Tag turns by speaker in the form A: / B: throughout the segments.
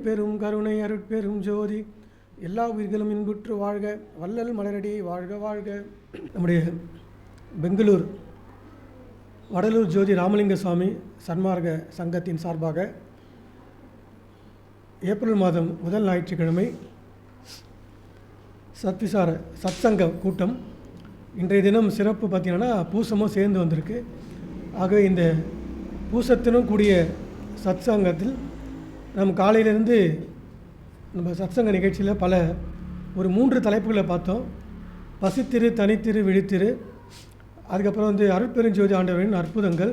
A: தனிப்பெரும் கருணை அருட்பெரும் ஜோதி எல்லா உயிர்களும் இன்புற்று வாழ்க வள்ளல் மலரடி வாழ்க வாழ்க. நம்முடைய பெங்களூர் வடலூர் ஜோதி ராமலிங்க சுவாமி சன்மார்க்க சங்கத்தின் சார்பாக ஏப்ரல் மாதம் முதல் ஞாயிற்றுக்கிழமை சத்விசார சத்சங்க கூட்டம். இன்றைய தினம் சிறப்பு பார்த்திங்கன்னா பூசமும் சேர்ந்து வந்திருக்கு. ஆகவே இந்த பூசத்தினும் கூடிய சத்சங்கத்தில் நம்ம காலையிலேருந்து நம்ம சத்சங்க நிகழ்ச்சியில் ஒரு 3 தலைப்புகளை பார்த்தோம். பசித்திரு, தனித்திரு, விழித்திரு, அதுக்கப்புறம் அருட்பெருஞ்சோதி ஆண்டவரின் அற்புதங்கள்,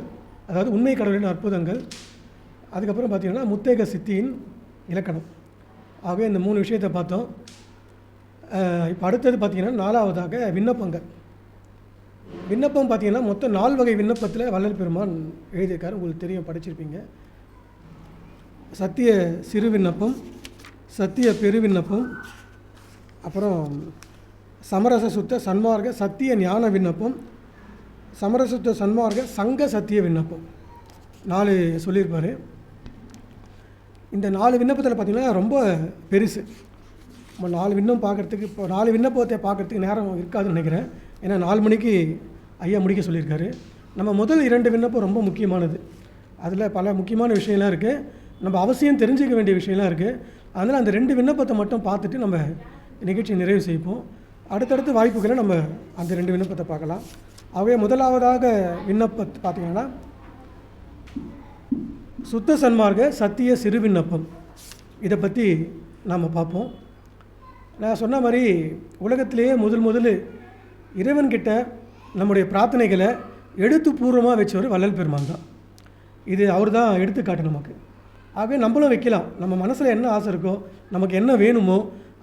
A: அதாவது உண்மை கடவுளின் அற்புதங்கள், அதுக்கப்புறம் பார்த்திங்கன்னா முத்தேக சித்தியின் இலக்கணம். ஆகவே இந்த 3 விஷயத்தை பார்த்தோம். இப்போ அடுத்தது பார்த்திங்கன்னா 4வதாக விண்ணப்பங்கள். விண்ணப்பம் பார்த்திங்கன்னா மொத்தம் 4 வகை விண்ணப்பத்தில் வள்ளல் பெருமான் எழுதியிருக்காரு. உங்களுக்கு தெரியும், படிச்சிருப்பீங்க. சத்திய சிறு விண்ணப்பம், சத்திய பெரு விண்ணப்பம், அப்புறம் சமரச சுத்த சன்மார்க்க சத்திய ஞான விண்ணப்பம், சமரசுத்த சன்மார்க்க சங்க சத்திய விண்ணப்பம், 4 சொல்லியிருப்பார். இந்த 4 விண்ணப்பத்தில் பார்த்திங்கன்னா ரொம்ப பெருசு. நம்ம 4 விண்ணப்பம் பார்க்குறதுக்கு இப்போ 4 விண்ணப்பத்தை பார்க்குறதுக்கு நேரம் இருக்காதுன்னு நினைக்கிறேன். ஏன்னா 4 மணிக்கு ஐயா முடிக்க சொல்லியிருக்காரு. நம்ம முதல் 2 விண்ணப்பம் ரொம்ப முக்கியமானது. அதில் பல முக்கியமான விஷயம்லாம் இருக்குது, நம்ம அவசியம் தெரிஞ்சுக்க வேண்டிய விஷயம்லாம் இருக்குது. அதனால் அந்த 2 விண்ணப்பத்தை மட்டும் பார்த்துட்டு நம்ம நிகழ்ச்சியை நிறைவு செய்வோம். அடுத்தடுத்து வாய்ப்புகளை நம்ம அந்த 2 விண்ணப்பத்தை பார்க்கலாம். ஆகவே முதலாவதாக விண்ணப்பத்தை பார்த்திங்கன்னா சுத்த சன்மார்க்க சத்திய சிறு விண்ணப்பம். இதை பற்றி நாம் பார்ப்போம். நான் சொன்ன மாதிரி உலகத்திலேயே முதல் இறைவன்கிட்ட நம்முடைய பிரார்த்தனைகளை எழுத்துப்பூர்வமாக வச்சவர் வள்ளல் பெருமான் தான். இது அவர் தான் எடுத்துக்காட்டு நமக்கு. ஆகவே நம்மளும் வைக்கலாம். நம்ம மனசில் என்ன ஆசை இருக்கோ, நமக்கு என்ன வேணுமோ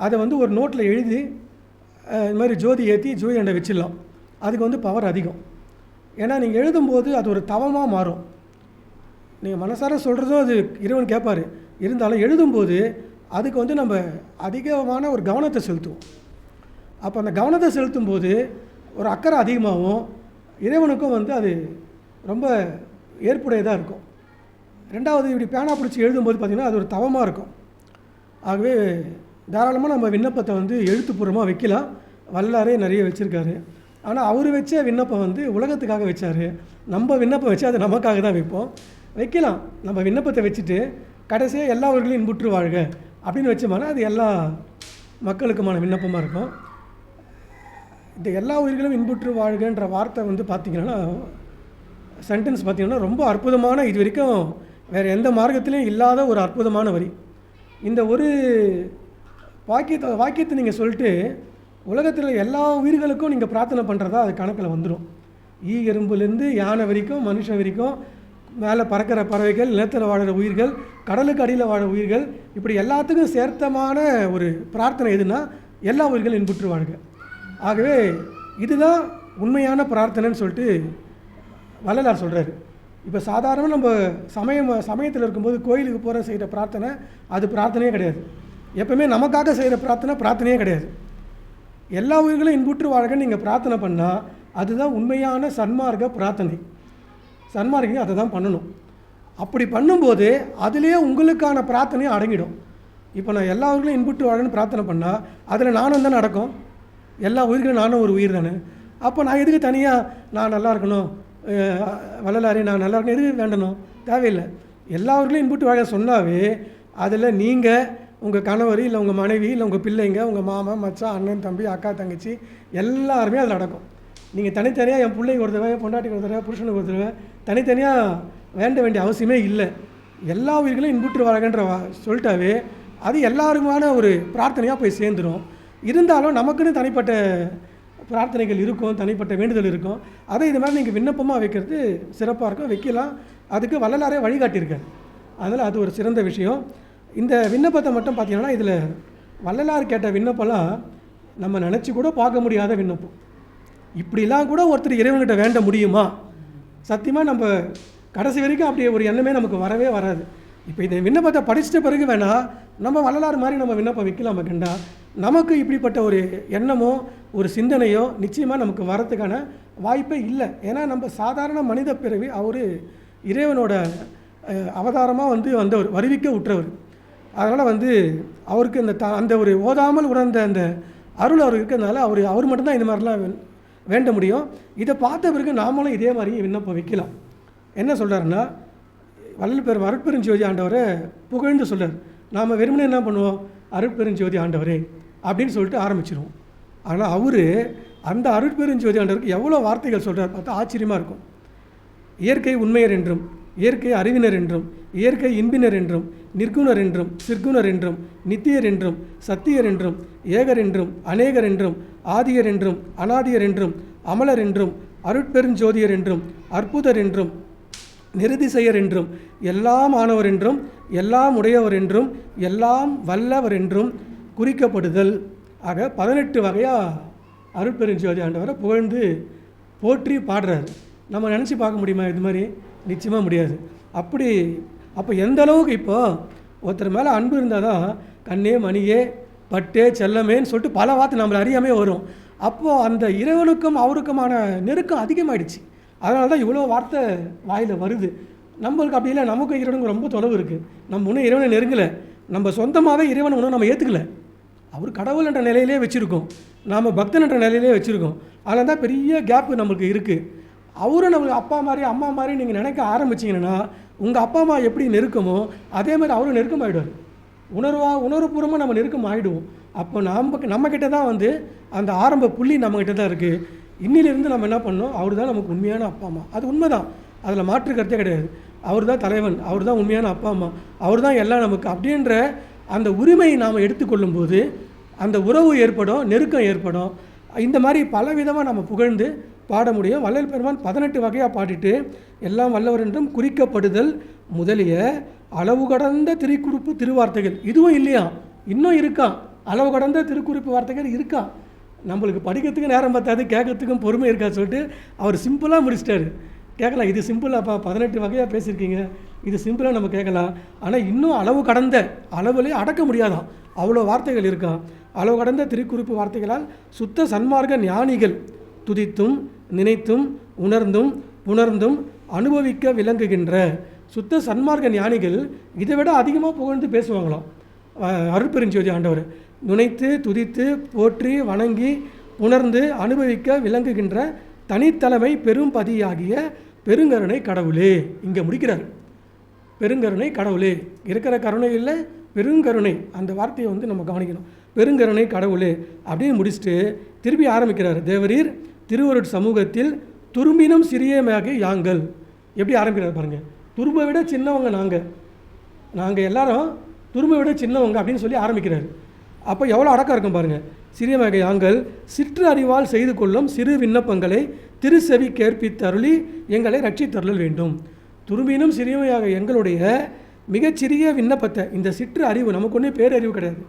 A: அதை ஒரு நோட்டில் எழுதி இது மாதிரி ஜோதி ஏற்றி ஜோதி அண்டை வச்சிடலாம். அதுக்கு பவர் அதிகம். ஏன்னா நீங்கள் எழுதும்போது அது ஒரு தவமாக மாறும். நீங்கள் மனசார சொல்கிறதும் அது இறைவன் கேட்பார். இருந்தாலும் எழுதும்போது அதுக்கு நம்ம அதிகமான ஒரு கவனத்தை செலுத்துவோம். அப்போ அந்த கவனத்தை செலுத்தும் போது ஒரு அக்கறை அதிகமாகவும் இறைவனுக்கும் அது ரொம்ப ஏற்புடையதாக இருக்கும். 2வது, இப்படி பேனா பிடிச்சி எழுதும்போது பார்த்திங்கன்னா அது ஒரு தவமாக இருக்கும். ஆகவே தாராளமாக நம்ம விண்ணப்பத்தை எழுத்துப்பூர்வமாக வைக்கலாம். வல்லாரே நிறைய வச்சுருக்காரு. ஆனால் அவர் வச்ச விண்ணப்பம் உலகத்துக்காக வச்சார். நம்ம விண்ணப்பம் வச்சு அது நமக்காக தான் வைக்கலாம். நம்ம விண்ணப்பத்தை வச்சுட்டு கடைசியாக எல்லா உயிர்களையும் இன்புற்று வாழ்க அப்படின்னு வச்சோம்னா அது எல்லா மக்களுக்குமான விண்ணப்பமாக இருக்கும். இந்த எல்லா உயிர்களும் இன்புற்று வாழ்கன்ற வார்த்தை பார்த்திங்கன்னா சென்டென்ஸ் பார்த்திங்கன்னா ரொம்ப அற்புதமான, இது வரைக்கும் வேறு எந்த மார்க்கத்திலையும் இல்லாத ஒரு அற்புதமான வரி. இந்த ஒரு வாக்கியத்தை நீங்கள் சொல்லிட்டு உலகத்தில் எல்லா உயிர்களுக்கும் நீங்கள் பிரார்த்தனை பண்ணுறதா அது கணக்கில் வந்துடும். எறும்புலேருந்து யானை வரைக்கும், மனுஷன் வரைக்கும், மேலே பறக்கிற பறவைகள், நிலத்தில் வாழுற உயிர்கள், கடலுக்கு அடியில் வாழ உயிர்கள், இப்படி எல்லாத்துக்கும் சேர்த்தமான ஒரு பிரார்த்தனை எதுனா எல்லா உயிர்களும் இன்புற்று வாழ்க. ஆகவே இதுதான் உண்மையான பிரார்த்தனைன்னு சொல்லிட்டு வள்ளலார் சொல்கிறாரு. இப்போ சாதாரணமாக நம்ம சமயத்தில் இருக்கும்போது கோயிலுக்கு போகிற செய்கிற பிரார்த்தனை அது பிரார்த்தனையே கிடையாது. எப்பவுமே நமக்காக செய்கிற பிரார்த்தனையே கிடையாது. எல்லா உயிர்களும் இன்புற்று வாழ்கன்னு நீங்கள் பிரார்த்தனை பண்ணால் அதுதான் உண்மையான சன்மார்க்க பிரார்த்தனை. சன்மார்க்கம் அதை தான் பண்ணணும். அப்படி பண்ணும்போது அதுலேயே உங்களுக்கான பிரார்த்தனையும் அடங்கிடும். இப்போ நான் எல்லா உயிர்களும் இன்புற்று வாழ்கன்னு பிரார்த்தனை பண்ணால் அதில் நானும் தான் நடக்கும். எல்லா உயிர்களும் நானும் ஒரு உயிர் தானே. அப்போ நான் எதுக்கு தனியாக நான் நல்லா இருக்கணும், வள்ளலாரே நான் நல்லா இருக்கணும், எதுக்கு வேண்டணும்? தேவையில்லை. எல்லாருக்கும் இன்புற்று வாழ சொன்னாவே அதில் நீங்கள், உங்கள் கணவர், இல்லை உங்கள் மனைவி, இல்லை உங்கள் பிள்ளைங்க, உங்கள் மாமா, மச்சான், அண்ணன், தம்பி, அக்கா, தங்கச்சி எல்லாருமே அதில் நடக்கும். நீங்கள் தனித்தனியாக என் பிள்ளைக்கு ஒரு தடவை, பொண்டாட்டிக்கு ஒரு தடவை, புருஷனுக்கு ஒரு தடவை தனித்தனியாக வேண்ட வேண்டிய அவசியமே இல்லை. எல்லா உயிர்களும் இன்புற்று வாழ்கன்ற சொல்லிட்டாவே அது எல்லாருக்குமான ஒரு பிரார்த்தனையாக போய் சேர்ந்துடும். இருந்தாலும் நமக்குன்னு தனிப்பட்ட பிரார்த்தனைகள் இருக்கும், தனிப்பட்ட வேண்டுதல் இருக்கும். அதை இது மாதிரி நீங்கள் விண்ணப்பமாக வைக்கிறது சிறப்பாக இருக்கும், வைக்கலாம். அதுக்கு வள்ளலாரே வழிகாட்டியிருக்காரு. அதனால் அது ஒரு சிறந்த விஷயம். இந்த விண்ணப்பத்தை மட்டும் பார்த்திங்கன்னா இதில் வள்ளலார் கேட்ட விண்ணப்பம்லாம் நம்ம நினச்சி கூட பார்க்க முடியாத விண்ணப்பம். இப்படிலாம் கூட ஒருத்தர் இறைவன்கிட்ட வேண்ட முடியுமா? சத்தியமாக நம்ம கடைசி வரைக்கும் அப்படி ஒரு எண்ணமே நமக்கு வரவே வராது. இப்போ இந்த விண்ணப்பத்தை படிச்சிட்ட பிறகு வேணால் நம்ம வள்ளலார் மாதிரி நம்ம விண்ணப்பம் வைக்கலாம். கண்டா நமக்கு இப்படிப்பட்ட ஒரு எண்ணமோ ஒரு சிந்தனையோ நிச்சயமாக நமக்கு வரத்துக்கான வாய்ப்பே இல்லை. ஏன்னா நம்ம சாதாரண மனித பிறவி, அவர் இறைவனோட அவதாரமாக வந்தவர், வருவிக்க உற்றவர். அதனால் வந்து அவருக்கு அந்த ஒரு ஓதாமல் உணர்ந்த அந்த அருள் அவர் இருக்கிறதுனால அவர் மட்டும்தான் இந்த மாதிரிலாம் வேண்ட முடியும். இதை பார்த்த பிறகு நாமளும் இதே மாதிரி விண்ணப்பம் வைக்கலாம். என்ன சொல்கிறாருன்னா, வள்ளல் அருட்பெருஞ்சோதி ஆண்டவரை புகழ்ந்து சொல்கிறார். நாம் வெறுமனே என்ன பண்ணுவோம், அருட்பெருஞ்சோதி ஆண்டவரே அப்படின்னு சொல்லிட்டு ஆரம்பிச்சிடுவோம். ஆனால் அவர் அந்த அருட்பெருஞ்சோதி ஆண்டவருக்கு எவ்வளோ வார்த்தைகள் சொல்கிறார் பார்த்தா ஆச்சரியமாக இருக்கும். இயற்கை உண்மையர் என்றும், இயற்கை அறிவினர் என்றும், இயற்கை இன்பினர் என்றும், நிர்குணர் என்றும், சிற்குணர் என்றும், நித்தியர் என்றும், சத்தியர் என்றும், ஏகர் என்றும், அநேகர் என்றும், ஆதியர் என்றும், அநாதியர் என்றும், அமலர் என்றும், அருட்பெருஞ்சோதியர் என்றும், அற்புதர் என்றும், நிருதிசையர் என்றும், எல்லாம் ஆனவர் என்றும், எல்லாம் உடையவர் என்றும், எல்லாம் வல்லவர் என்றும் குறிக்கப்படுதல். ஆக 18 வகையாக அருட்பெருஞ்சோதி ஆண்டவரை புகழ்ந்து போற்றி பாடுறாரு. நம்ம நினச்சி பார்க்க முடியுமா இது மாதிரி? நிச்சயமாக முடியாது. அப்போ எந்த அளவுக்கு இப்போ ஒருத்தர் மேலே அன்பு இருந்தால் தான் கண்ணே மணியே பட்டே செல்லமேன்னு சொல்லிட்டு பல வார்த்தை நம்மளை அறியாமே வரும். அப்போது அந்த இறைவனுக்கும் அவருக்குமான நெருக்கம் அதிகமாகிடுச்சு. அதனால தான் இவ்வளோ வார்த்தை வாயில் வருது. நம்மளுக்கு அப்படி இல்லை, நமக்கும் இறைவனுக்கு ரொம்ப தொலைவு இருக்குது. நம்ம இன்னும் இறைவனை நெருங்கலை. நம்ம சொந்தமாகவே இறைவனை ஒன்றும் நம்ம ஏற்றுக்கல. அவர் கடவுள் என்ற நிலையிலே வச்சுருக்கோம், நாம் பக்தன் என்ற நிலையிலே வச்சுருக்கோம். அதனால தான் பெரிய கேப்பு நம்மளுக்கு இருக்குது. அவரும் நம்மளுக்கு அப்பா மாதிரி அம்மா மாதிரி நீங்கள் நினைக்க ஆரம்பிச்சிங்கன்னா, உங்கள் அப்பா அம்மா எப்படி நெருக்கமோ அதே மாதிரி அவரும் நெருக்கமாகிடுவார். உணர்வுபூர்வமாக நம்ம நெருக்கம் ஆகிடுவோம். அப்போ நம்மக்கிட்ட தான் வந்து அந்த ஆரம்ப புள்ளி நம்மக்கிட்ட தான் இருக்குது. இன்னிலிருந்து நம்ம என்ன பண்ணோம், அவர் தான் நமக்கு உண்மையான அப்பா அம்மா. அது உண்மை தான், அதில் மாற்று கருத்தே கிடையாது. அவர் தான் தலைவன், அவர் தான் உண்மையான அப்பா அம்மா, அவர் தான் எல்லாம் நமக்கு அப்படின்ற அந்த உரிமையை நாம் எடுத்துக்கொள்ளும்போது அந்த உறவு ஏற்படும், நெருக்கம் ஏற்படும். இந்த மாதிரி பலவிதமாக நம்ம புகழ்ந்து பாட முடியும். வள்ளல் பெருமான் 18 வகையாக பாடிட்டு எல்லாம் வல்லவர் என்றும் குறிக்கப்படுதல் முதலிய அளவு கடந்த திருக்குறிப்பு திருவார்த்தைகள் இதுவும் இல்லையா, இன்னும் இருக்கான். அளவு கடந்த திருக்குறிப்பு வார்த்தைகள் இருக்கான். நம்மளுக்கு படிக்கிறதுக்கு நேரம் பார்த்தாது, கேட்கறதுக்கும் பொறுமை இருக்காது சொல்லிட்டு அவர் சிம்பிளாக முடிச்சிட்டாரு. கேட்கலாம், இது சிம்பிளாப்பா, 18 வகையாக பேசியிருக்கீங்க, இது சிம்பிளாக நம்ம கேட்கலாம். ஆனால் இன்னும் அளவு கடந்த, அளவுலேயே அடக்க முடியாதான் அவ்வளோ வார்த்தைகள் இருக்கான். அளவு கடந்த திருக்குறிப்பு வார்த்தைகளால் சுத்த சன்மார்க்க ஞானிகள் துதித்தும் நினைத்தும் உணர்ந்தும் புணர்ந்தும் அனுபவிக்க விளங்குகின்ற சுத்த சன்மார்க்க ஞானிகள் இதை விட அதிகமாக புகழ்ந்து பேசுவாங்களாம் அருட்பெருஞ்சோதி ஆண்டவர். நுனைத்து துதித்து போற்றி வணங்கி உணர்ந்து அனுபவிக்க விளங்குகின்ற தனித்தலைமை பெரும்பதியாகிய பெருங்கருணை கடவுளே. இங்கே முடிக்கிறார், பெருங்கருணை கடவுளே. இருக்கிற கருணை இல்லை, பெருங்கருணை, அந்த வார்த்தையை வந்து நம்ம கவனிக்கணும். பெருங்கருணை கடவுளே அப்படின்னு முடிச்சுட்டு திருப்பி ஆரம்பிக்கிறார். தேவரீர் திருவருட் சமூகத்தில் துரும்பினும் சிறியமாக யாங்கள். எப்படி ஆரம்பிக்கிறார் பாருங்கள், துரும்பை விட சின்னவங்க நாங்கள் எல்லாரும் துரும்பை விட சின்னவங்க அப்படின்னு சொல்லி ஆரம்பிக்கிறார். அப்போ எவ்வளோ அடக்கம் இருக்கும் பாருங்கள். சிறியமாக யாங்கள் சிற்று அறிவால் செய்து கொள்ளும் சிறு விண்ணப்பங்களை திருச்செவி கேட்பித்தருளி எங்களை ரட்சித்தருளல் வேண்டும். துரும்பினும் சிறியமையாக எங்களுடைய மிகச்சிறிய விண்ணப்பத்தை, இந்த சிற்று அறிவு, நமக்கு ஒன்றே பேரறிவு கிடையாது.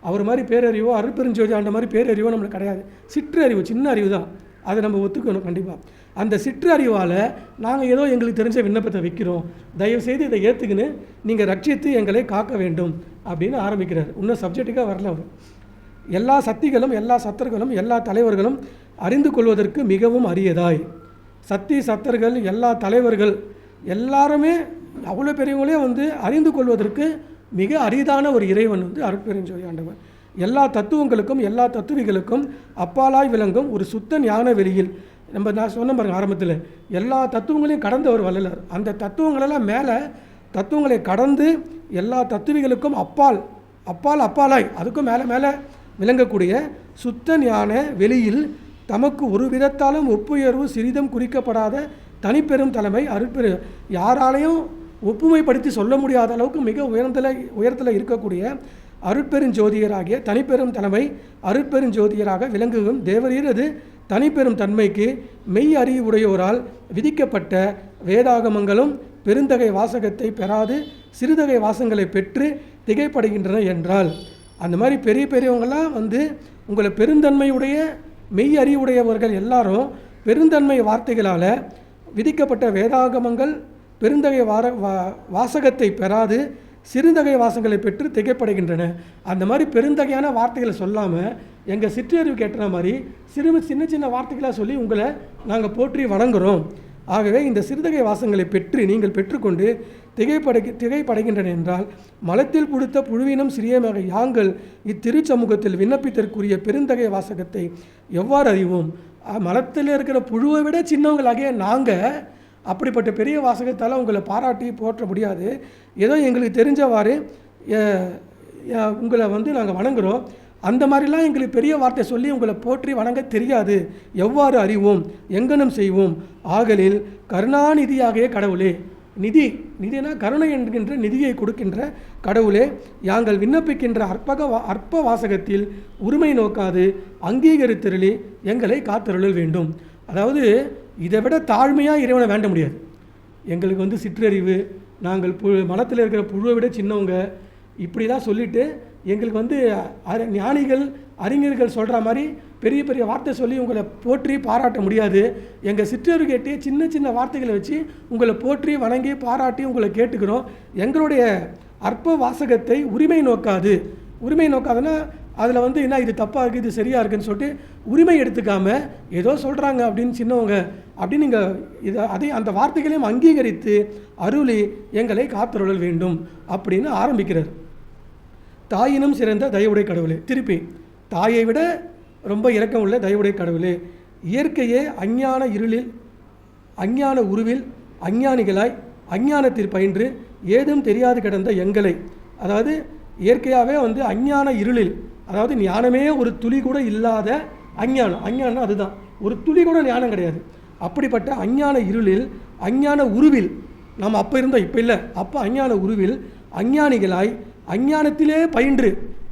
A: அவர் மாதிரி பேரறிவோ அருட்பெருஞ்சோதி ஆண்ட மாதிரி பேரறிவோ நம்மளுக்கு கிடையாது. சிற்று அறிவு, சின்ன அறிவு தான், அதை நம்ம ஒத்துக்கணும் கண்டிப்பாக. அந்த சிற்று அறிவால் நாங்கள் ஏதோ எங்களுக்கு தெரிஞ்ச விண்ணப்பத்தை வைக்கிறோம், தயவுசெய்து இதை ஏற்றுக்குன்னு நீங்கள் ரட்சித்து எங்களை காக்க வேண்டும் அப்படின்னு ஆரம்பிக்கிறார். இன்னும் சப்ஜெக்ட்டுக்காக வரல அவர். எல்லா சக்திகளும் எல்லா சத்தர்களும் எல்லா தலைவர்களும் அறிந்து கொள்வதற்கு மிகவும் அரியதாய், சக்தி சத்தர்கள் எல்லா தலைவர்கள் எல்லாருமே அவ்வளோ பெரியவங்களே வந்து அறிந்து கொள்வதற்கு மிக அரிதான ஒரு இறைவன் வந்து அருட்பெருஞ்சோதி ஆண்டவர். எல்லா தத்துவங்களுக்கும் எல்லா தத்துவிகளுக்கும் அப்பாலாய் விளங்கும் ஒரு சுத்த ஞான வெளியில், நான் சொன்ன பாருங்க ஆரம்பத்தில், எல்லா தத்துவங்களையும் கடந்தவர் வள்ளலார். அந்த தத்துவங்களெல்லாம் மேலே தத்துவங்களை கடந்து எல்லா தத்துவிகளுக்கும் அப்பாலாய் அதுக்கும் மேலே விளங்கக்கூடிய சுத்த ஞான வெளியில் தமக்கு ஒரு விதத்தாலும் ஒப்புயர்வு சிறிதும் குறிக்கப்படாத தனிப்பெரும் தலைமை யாராலையும் ஒப்புமைப்படுத்தி சொல்ல முடியாத அளவுக்கு மிக உயரத்தில் இருக்கக்கூடிய அருட்பெருஞ்சோதியராகிய தனிப்பெரும் தலைமை அருட்பெருஞ்சோதியராக விளங்குகும் தேவரீரது தனிப்பெரும் தன்மைக்கு மெய் அறிவுடையோரால் விதிக்கப்பட்ட வேதாகமங்களும் பெருந்தகை வாசகத்தை பெறாது சிறுதகை வாசங்களை பெற்று திகைப்படுகின்றன என்றால், அந்த மாதிரி பெரியவங்களாம் வந்து உங்களை பெருந்தன்மையுடைய மெய் அறிவுடையவர்கள் எல்லாரும் பெருந்தன்மை வார்த்தைகளால் விதிக்கப்பட்ட வேதாகமங்கள் பெருந்தகை வாசகத்தை பெறாது சிறுந்தகை வாசங்களை பெற்று திகைப்படுகின்றன. அந்த மாதிரி பெருந்தகையான வார்த்தைகளை சொல்லாமல் எங்கள் சிற்றறிவு கேட்டுற மாதிரி சின்ன சின்ன வார்த்தைகளாக சொல்லி உங்களை நாங்கள் போற்றி வணங்குகிறோம். ஆகவே இந்த சிறுதகை வாசங்களை பெற்று நீங்கள் பெற்றுக்கொண்டு திகைப்படைகின்றன என்றால் மலத்தில் புடுத்த புழுவினம் சிறியமாக யாங்கள் இத்திருச்சமூகத்தில் விண்ணப்பித்தற்குரிய பெருந்தகை வாசகத்தை எவ்வாறு அறிவோம்? மலத்தில் இருக்கிற புழுவை விட சின்னவங்களாகிய நாங்கள் அப்படிப்பட்ட பெரிய வாசகத்தால் உங்களை பாராட்டி போற்ற முடியாது. ஏதோ எங்களுக்கு தெரிஞ்சவாறு உங்களை நாங்கள் வணங்குகிறோம். அந்த மாதிரிலாம் எங்களுக்கு பெரிய வார்த்தை சொல்லி உங்களை போற்றி வணங்க தெரியாது. எவ்வாறு அறிவோம்? எங்கனம் செய்வோம்? ஆகலில் கருணாநிதியாகிய கடவுளே, நிதினா கருணை என்கின்ற நிதியை கொடுக்கின்ற கடவுளே, யாங்கள் விண்ணப்பிக்கின்ற அற்ப வாசகத்தில் உரிமை நோக்காது அங்கீகரித்தருளி எங்களை காத்தருளல் வேண்டும். அதாவது இதை விட தாழ்மையாக இறைவனை வேண்ட முடியாது. எங்களுக்கு சிற்றறிவு, நாங்கள் மனத்தில் இருக்கிற புழுவை விட சின்னவங்க, இப்படிலாம் சொல்லிவிட்டு எங்களுக்கு ஞானிகள் அறிஞர்கள் சொல்கிற மாதிரி பெரிய பெரிய வார்த்தை சொல்லி உங்களை போற்றி பாராட்ட முடியாது. எங்கள் சிற்றறிவு கேட்டு சின்ன சின்ன வார்த்தைகளை வச்சு உங்களை போற்றி வணங்கி பாராட்டி உங்களை கேட்டுக்கிறோம். எங்களுடைய அற்ப வாசகத்தை உரிமை நோக்காதுன்னா அதில் என்ன இது தப்பாக இருக்குது, இது சரியாக இருக்குதுன்னு சொல்லிட்டு உரிமை எடுத்துக்காமல் ஏதோ சொல்கிறாங்க அப்படின்னு சின்னவங்க அப்படின்னு நீங்கள் அந்த வார்த்தைகளையும் அங்கீகரித்து அருளி எங்களை காத்தருளல் வேண்டும் அப்படின்னு ஆரம்பிக்கிறார். தாயினும் சிறந்த தயவுடைய கடவுளே, திருப்பி தாயை விட ரொம்ப இரக்கம் உள்ள தயவுடைய கடவுளே, இயற்கையே அஞ்ஞான இருளில் அஞ்ஞான உருவில் அஞ்ஞானிகளாய் அஞ்ஞானத்தில் பயின்று ஏதும் தெரியாது கிடந்த எங்களை, அதாவது இயற்கையாகவே அஞ்ஞான இருளில், அதாவது ஞானமே ஒரு துளி கூட இல்லாத அஞ்ஞானம் அதுதான், ஒரு துளி கூட ஞானம் கிடையாது. அப்படிப்பட்ட அஞ்ஞான இருளில் அஞ்ஞான உருவில் நாம் அப்போ இருந்தோம், இப்போ இல்லை, அப்போ அஞ்ஞான உருவில் அஞ்ஞானிகளாய் அஞ்ஞானத்திலே பயின்று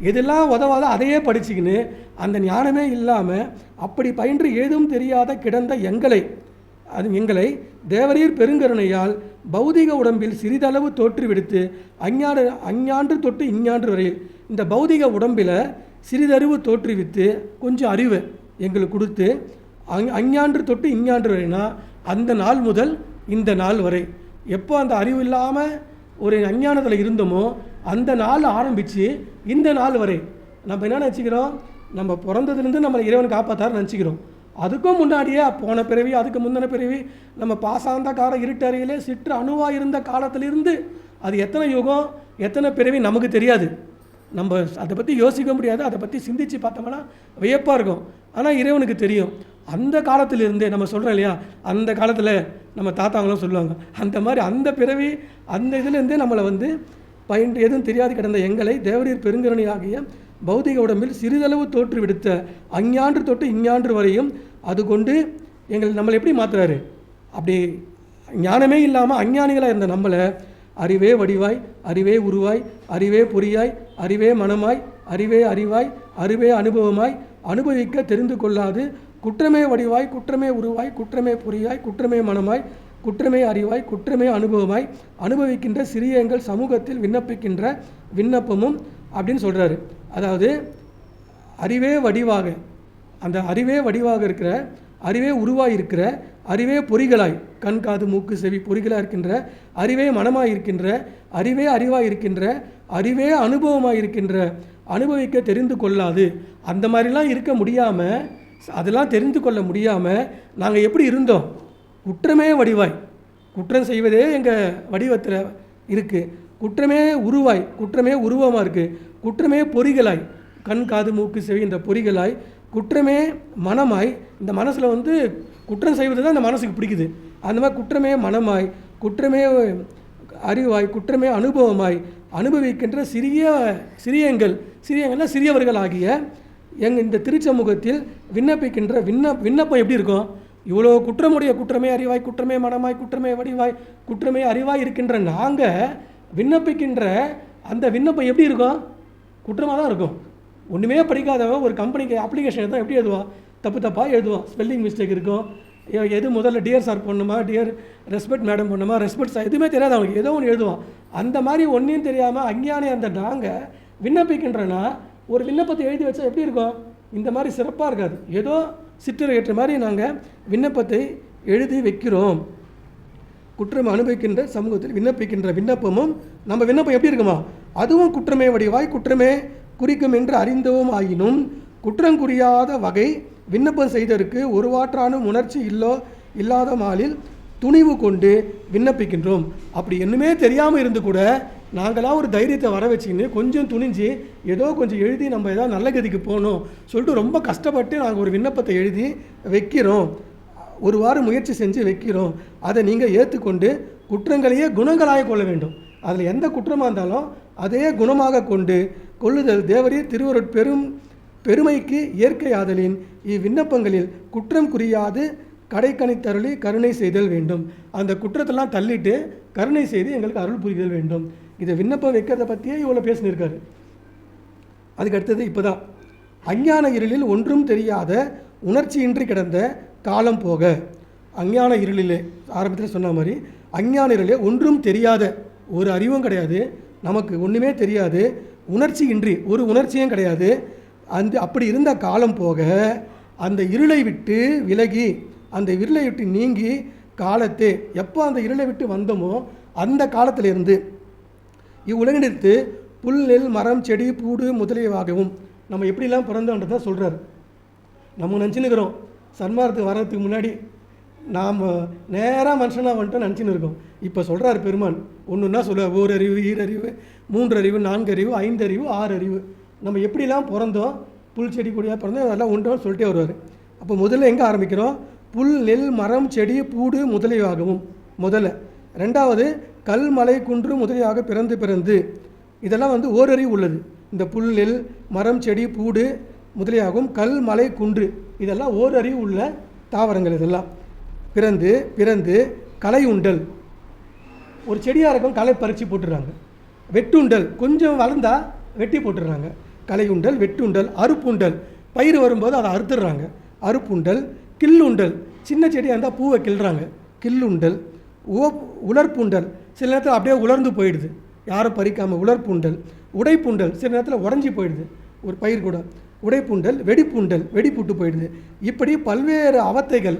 A: எதெல்லாம் உதவாத அதையே படிச்சுக்கின்னு அந்த ஞானமே இல்லாமல் அப்படி பயின்று ஏதும் தெரியாத கிடந்த எங்களை தேவரீர் பெருங்கருணையால் பௌதிக உடம்பில் சிறிதளவு தோற்றுவிடுத்து அஞ்ஞான்று தொட்டு இஞ்ஞான்று வரையில், இந்த பௌதிக உடம்பில் சிறிதறிவு தோற்றுவித்து கொஞ்சம் அறிவை எங்களுக்கு கொடுத்து அஞ்ஞான்று தொட்டு இஞ்ஞான்று வரைனா அந்த நாள் முதல் இந்த நாள் வரை எப்போ அந்த அறிவு இல்லாமல் ஒரு அஞ்ஞானத்தில் இருந்தோமோ அந்த நாள் ஆரம்பித்து இந்த நாள் வரை நம்ம என்ன நினச்சிக்கிறோம், நம்ம பிறந்ததுலேருந்து நம்மளை இறைவன் காப்பாற்றாரு நினச்சிக்கிறோம். அதுக்கும் முன்னாடியே போன பிறவி, அதுக்கு முந்தின பிறவி, நம்ம பாசாந்த காலம் இருட்டறையிலே சிற்று அணுவாக இருந்த காலத்திலிருந்து அது எத்தனை யுகம் எத்தனை பிறவி நமக்கு தெரியாது. நம்ம அதை பற்றி யோசிக்க முடியாது, அதை பற்றி சிந்தித்து பார்த்தோம்னா வியப்பாக இருக்கும். ஆனால் இறைவனுக்கு தெரியும். அந்த காலத்திலிருந்தே நம்ம சொல்கிறோம் இல்லையா, அந்த காலத்தில் நம்ம தாத்தாங்களும் சொல்லுவாங்க, அந்த மாதிரி அந்த பிறவி அந்த இதுலேருந்தே நம்மளை பயின்று எதுவும் தெரியாது கிடந்த எங்களை தேவரீர் பெருங்கருணை ஆகிய பௌதிக உடம்பில் சிறிதளவு தோற்று விடுத்த அஞ்ஞான்று தொட்டு இஞ்ஞான்று வரையும் அது கொண்டு நம்மளை எப்படி மாற்றுறாரு, அப்படி ஞானமே இல்லாமல் அஞ்ஞானிகளாக இருந்த நம்மளை அறிவே வடிவாய் அறிவே உருவாய் அறிவே பொறியாய் அறிவே மனமாய் அறிவே அறிவாய் அறிவே அனுபவமாய் அனுபவிக்க தெரிந்து கொள்ளாது குற்றமே வடிவாய் குற்றமே உருவாய் குற்றமே பொறியாய் குற்றமே மனமாய் குற்றமே அறிவாய் குற்றமே அனுபவமாய் அனுபவிக்கின்ற சிறிய எங்கள் சமூகத்தில் விண்ணப்பிக்கின்ற விண்ணப்பமும் அப்படின்னு சொல்கிறாரு. அதாவது அறிவே வடிவாக, அந்த அறிவே வடிவாக இருக்கிற, அறிவே உருவாய் இருக்கிற, அறிவே பொறிகளாய் கண் காது மூக்கு செவி பொறிகளாக இருக்கின்ற, அறிவே மனமாய் இருக்கின்ற, அறிவே அறிவாய் இருக்கின்ற, அறிவே அனுபவமாக இருக்கின்ற, அனுபவிக்க தெரிந்து கொள்ளாது. அந்த மாதிரிலாம் இருக்க முடியாமல், அதெல்லாம் தெரிந்து கொள்ள முடியாமல் நாங்கள் எப்படி இருந்தோம்? குற்றமே வடிவாய், குற்றம் செய்வதே எங்கள் வடிவத்தில் இருக்குது. குற்றமே உருவாய், குற்றமே உருவமாக இருக்குது. குற்றமே பொறிகளாய், கண் காது மூக்கு செவி என்ற பொறிகளாய். குற்றமே மனமாய், இந்த மனசில் குற்றம் செய்வது தான் இந்த மனசுக்கு பிடிக்குது. அந்த மாதிரி குற்றமே மனமாய், குற்றமே அறிவாய், குற்றமே அனுபவமாய் அனுபவிக்கின்ற சிறியங்கள்லாம் சிறியவர்கள் ஆகிய இந்த திருச்சமூகத்தில் விண்ணப்பிக்கின்ற விண்ணப்பம் எப்படி இருக்கும்? இவ்வளோ குற்றமுடைய குற்றமே அறிவாய் குற்றமே மனமாய் குற்றமே வடிவாய் குற்றமே அறிவாய் இருக்கின்ற நாங்கள் விண்ணப்பிக்கின்ற அந்த விண்ணப்பம் எப்படி இருக்கும்? குற்றமாக தான் இருக்கும். ஒன்றுமே படிக்காதவன் ஒரு கம்பெனிக்கு அப்ளிகேஷன் தான் எப்படி எழுதுவான்? தப்பாக எழுதுவான், ஸ்பெல்லிங் மிஸ்டேக் இருக்கும். எது முதல்ல டியர் சார் பண்ணணுமா, டியர் ரெஸ்பெக்ட் மேடம் பண்ணணுமா, ரெஸ்பெக்ட் சார் எதுவுமே தெரியாது அவனுக்கு, ஏதோ ஒன்று எழுதுவான். அந்த மாதிரி ஒன்றையும் தெரியாமல் அஞ்ஞானி அந்த நாங்கள் விண்ணப்பிக்கின்றனா ஒரு விண்ணப்பத்தை எழுதி வச்சா எப்படி இருக்கும்? இந்த மாதிரி சிறப்பாக இருக்காது. ஏதோ சிற்றரை ஏற்ற மாதிரி நாங்கள் விண்ணப்பத்தை எழுதி வைக்கிறோம். குற்றம் அனுபவிக்கின்ற சமூகத்தில் விண்ணப்பிக்கின்ற விண்ணப்பமும் நம்ம விண்ணப்பம் எப்படி இருக்குமா? அதுவும் குற்றமே வடிவாய் குற்றமே குறிக்கும் என்று அறிந்தவும் ஆயினும் குற்றம் குறியாத வகை விண்ணப்பம் செய்ததற்கு ஒருவாற்றானும் உணர்ச்சி இல்லாத மாலில் துணிவு கொண்டு விண்ணப்பிக்கின்றோம். அப்படி என்னமே தெரியாமல் இருந்து கூட நாங்களாம் ஒரு தைரியத்தை வர வச்சுக்கின்னு கொஞ்சம் துணிஞ்சு ஏதோ கொஞ்சம் எழுதி நம்ம ஏதாவது நல்ல கதிக்கு போகணும் சொல்லிட்டு ரொம்ப கஷ்டப்பட்டு நாங்கள் ஒரு விண்ணப்பத்தை எழுதி வைக்கிறோம். ஒரு வாரம் முயற்சி செஞ்சு வைக்கிறோம். அதை நீங்கள் ஏற்றுக்கொண்டு குற்றங்களையே குணங்களாக கொள்ள வேண்டும். அதில் எந்த குற்றமாக இருந்தாலும் அதே குணமாக கொண்டு கொள்ளுதல் தேவரீர் திருவருட் பெருமைக்கு இயற்கை ஆதலின் இவ்விண்ணப்பங்களில் குற்றம் குறியாது கடைக்கணித்தருளி கருணை செய்தல் வேண்டும். அந்த குற்றத்தெல்லாம் தள்ளிட்டு கருணை செய்து எங்களுக்கு அருள் புரிதல் வேண்டும். இதை விண்ணப்பம் வைக்கிறத பற்றியே இவ்வளோ பேசினிருக்காரு. அதுக்கு அடுத்தது இப்போ தான் அஞ்ஞான இருளில் ஒன்றும் தெரியாத உணர்ச்சியின்றி கிடந்த காலம் போக. அஞ்ஞான இருளிலே ஆரம்பத்தில் சொன்ன மாதிரி அஞ்ஞான இருளிலே ஒன்றும் தெரியாத, ஒரு அறிவும் கிடையாது, நமக்கு ஒன்றுமே தெரியாது, உணர்ச்சி இன்றி ஒரு உணர்ச்சியும் கிடையாது. அப்படி இருந்த காலம் போக அந்த இருளை விட்டு விலகி அந்த இருளை விட்டு நீங்கி காலத்தே எப்போ அந்த இருளை விட்டு வந்தோமோ அந்த காலத்திலிருந்து இவ்வுலகினத்து புல் நெல் மரம் செடி பூடு முதலியவாகவும் நம்ம எப்படிலாம் பிறந்தோன்றதை சொல்கிறார். நம்ம நினச்சின்னுக்கிறோம் சன்மார்க்கு வர்றதுக்கு முன்னாடி நாம் நேராக மனுஷனாக வந்துட்டோம் நினச்சின்னு இருக்கோம். இப்போ சொல்கிறார் பெருமான் ஒன்றுன்னா சொல்லுவார், ஓரறிவு, ஈரறிவு, 3 அறிவு, 4 அறிவு, 5 அறிவு, 6 அறிவு. நம்ம எப்படிலாம் பிறந்தோம், புல் செடி கொடியாக பிறந்தோம், அதெல்லாம் உண்டோன்னு சொல்லிட்டே வருவார். அப்போ முதல்ல எங்கே ஆரம்பிக்கிறோம்? புல் நெல் மரம் செடி பூடு முதலியாகவும் முதல்ல. ரெண்டாவது கல் மலை குன்று முதலியாக பிறந்து இதெல்லாம் ஓரறிவு உள்ளது. இந்த புல் நெல் மரம் செடி பூடு முதலியாகவும் கல் மலை குன்று இதெல்லாம் ஓரறிவு உள்ள தாவரங்கள். இதெல்லாம் பிறந்து களை உண்டல், ஒரு செடியாக இருக்கும் களை பறித்து போட்டுடுறாங்க. வெட்டுண்டல், கொஞ்சம் வளர்ந்தால் வெட்டி போட்டுடுறாங்க. களை உண்டல், வெட்டுண்டல், அறுப்புண்டல், பயிர் வரும்போது அதை அறுத்துடுறாங்க. அறுப்புண்டல், கில்லுண்டல், சின்ன செடியாக இருந்தால் பூவை கிள்றாங்க, கில்லுண்டல். உலர்ப்புண்டல், சில நேரத்தில் அப்படியே உலர்ந்து போயிடுது, யாரும் பறிக்காமல் உலர்ப்புண்டல். உடைப்புண்டல், சில நேரத்தில் உடஞ்சி போயிடுது ஒரு பயிர் கூட, உடைப்புண்டல். வெடிப்புண்டல், வெடிப்புட்டு போயிடுது. இப்படி பல்வேறு அவத்தைகள்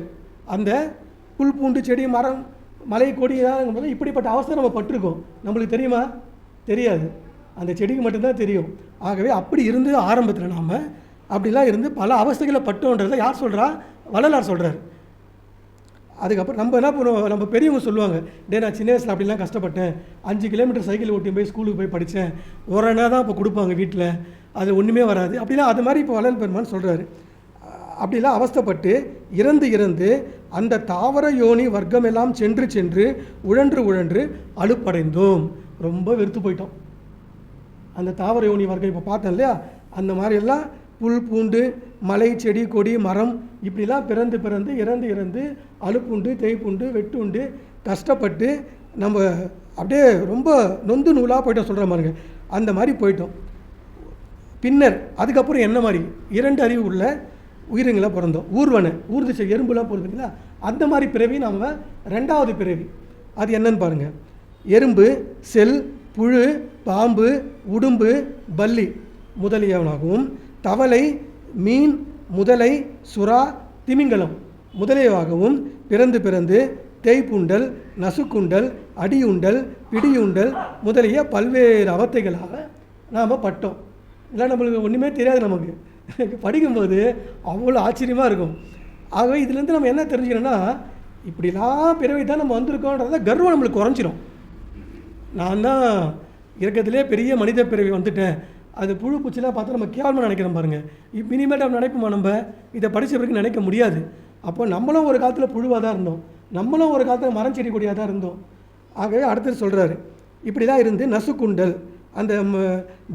A: அந்த புல் பூண்டு செடி மரம் மலை கொடியாக போது இப்படிப்பட்ட அவஸ்தை நம்ம பட்டிருக்கோம். நம்மளுக்கு தெரியுமா? தெரியாது, அந்த செடிக்கு மட்டும்தான் தெரியும். ஆகவே அப்படி இருந்து ஆரம்பத்தில் நாம் அப்படிலாம் இருந்து பல அவஸ்தைகளை பட்டோன்றதை யார் சொல்கிறா? வள்ளலார் சொல்கிறார். அதுக்கப்புறம் நம்ம என்ன பண்ணுவோம், நம்ம பெரியவங்க சொல்லுவாங்க, நான் சின்ன வயசில் அப்படிலாம் கஷ்டப்பட்டேன், 5 கிலோமீட்டர் சைக்கிள் ஓட்டி போய் ஸ்கூலுக்கு போய் படித்தேன், ஒரு அண்ணா தான் இப்போ கொடுப்பாங்க வீட்டில், அது ஒன்றுமே வராது அப்படிலாம். அது மாதிரி இப்போ வள்ளல் பெருமான் சொல்கிறாரு. அப்படிலாம் அவஸ்தைப்பட்டு இறந்து அந்த தாவர யோனி வர்க்கமெல்லாம் சென்று உழன்று அலுப்படைந்தோம். ரொம்ப வெறுத்து போயிட்டோம். அந்த தாவர யோனி வர்க்கம் இப்போ பார்த்தோம் இல்லையா, அந்த மாதிரியெல்லாம் புல் பூண்டு மலை செடி கொடி மரம் இப்படிலாம் பிறந்து இறந்து அலுப்புண்டு தேய்ப்புண்டு வெட்டுண்டு கஷ்டப்பட்டு நம்ம அப்படியே ரொம்ப நொந்து நூலாக போயிட்டோம் சொல்கிற மாதிரிங்க. அந்த மாதிரி போயிட்டோம். பின்னர் அதுக்கப்புறம் என்ன மாதிரி 2 அறிவு உள்ள உயிரினங்களாக பிறந்தோம். ஊர்வன எறும்புலாம் போடுவீங்களா, அந்த மாதிரி பிறவி நம்ம 2வது பிறவி. அது என்னன்னு பாருங்கள். எறும்பு, செல், புழு, பாம்பு, உடும்பு, பல்லி முதலியவனாகவும், தவளை, மீன், முதலை, சுறா, திமிங்கலம் முதலியவாகவும் பிறந்து தேய்ப்புண்டல், நசுக்குண்டல், அடியுண்டல், பிடியுண்டல் முதலிய பல்வேறு அவத்தைகளாக நாம் பட்டோம். இல்லை நம்மளுக்கு ஒன்றுமே தெரியாது, நமக்கு படிக்கும்போது அவ்வளோ ஆச்சரியமாக இருக்கும். ஆகவே இதுலேருந்து நம்ம என்ன தெரிஞ்சுக்கணும்னா, இப்படிலாம் பிறவை தான் நம்ம வந்திருக்கோன்றத கர்வம் நம்மளுக்கு குறைஞ்சிரும். நான் தான் இறக்கத்திலே பெரிய மனித பிறவி வந்துட்டேன், அது புழு பூச்சிலாம் பார்த்தா நம்ம கேவலமாக நினைக்கிறோம் பாருங்கள். இப்போ இனிமேல் நம்ம நினைப்போமா? நம்ம இதை படித்த பிறகு நினைக்க முடியாது. அப்போ நம்மளும் ஒரு காலத்தில் புழுவாக தான் இருந்தோம், நம்மளும் ஒரு காலத்தில் மரம் செடி கொடியாக தான் இருந்தோம். ஆகவே அடுத்தது சொல்கிறாரு, இப்படி தான் இருந்து நசுக்குண்டல், அந்த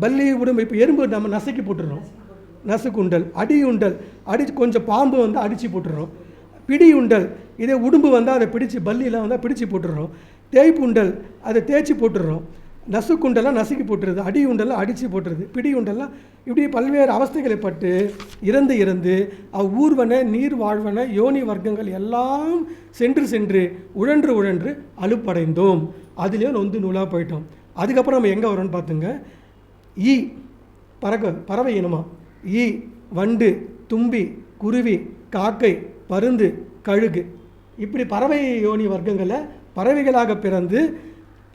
A: பல்லி உடம்பு இப்போ எறும்பு நம்ம நசுக்கி போட்டுடுறோம், நசுக்குண்டல். அடியுண்டல், கொஞ்சம் பாம்பு அடித்து போட்டுடுறோம். பிடியுண்டல், இதே உடும்பு அதை பிடிச்சி பல்லிலாம் பிடிச்சி போட்டுடுறோம். தேய்ப்புண்டல், அதை தேய்ச்சி போட்டுடுறோம். நசுக்குண்டெல்லாம் நசுக்கி போட்டுருது, அடியுண்டெல்லாம் அடித்து போட்டுருது, பிடியுண்டெல்லாம் இப்படி பல்வேறு அவஸ்தைகளை பட்டு இறந்து ஊர்வன நீர் வாழ்வன யோனி வர்க்கங்கள் எல்லாம் சென்று உழன்று அலுப்படைந்தோம். அதுலேயே நொந்து நூலாக போயிட்டோம். அதுக்கப்புறம் நம்ம எங்கே வரோன்னு பார்த்துங்க. ஈ பறவை இனமா, ஈ, வண்டு, தும்பி, குருவி, காக்கை, பருந்து, கழுகு இப்படி பறவை யோனி வர்க்கங்களை பறவைகளாக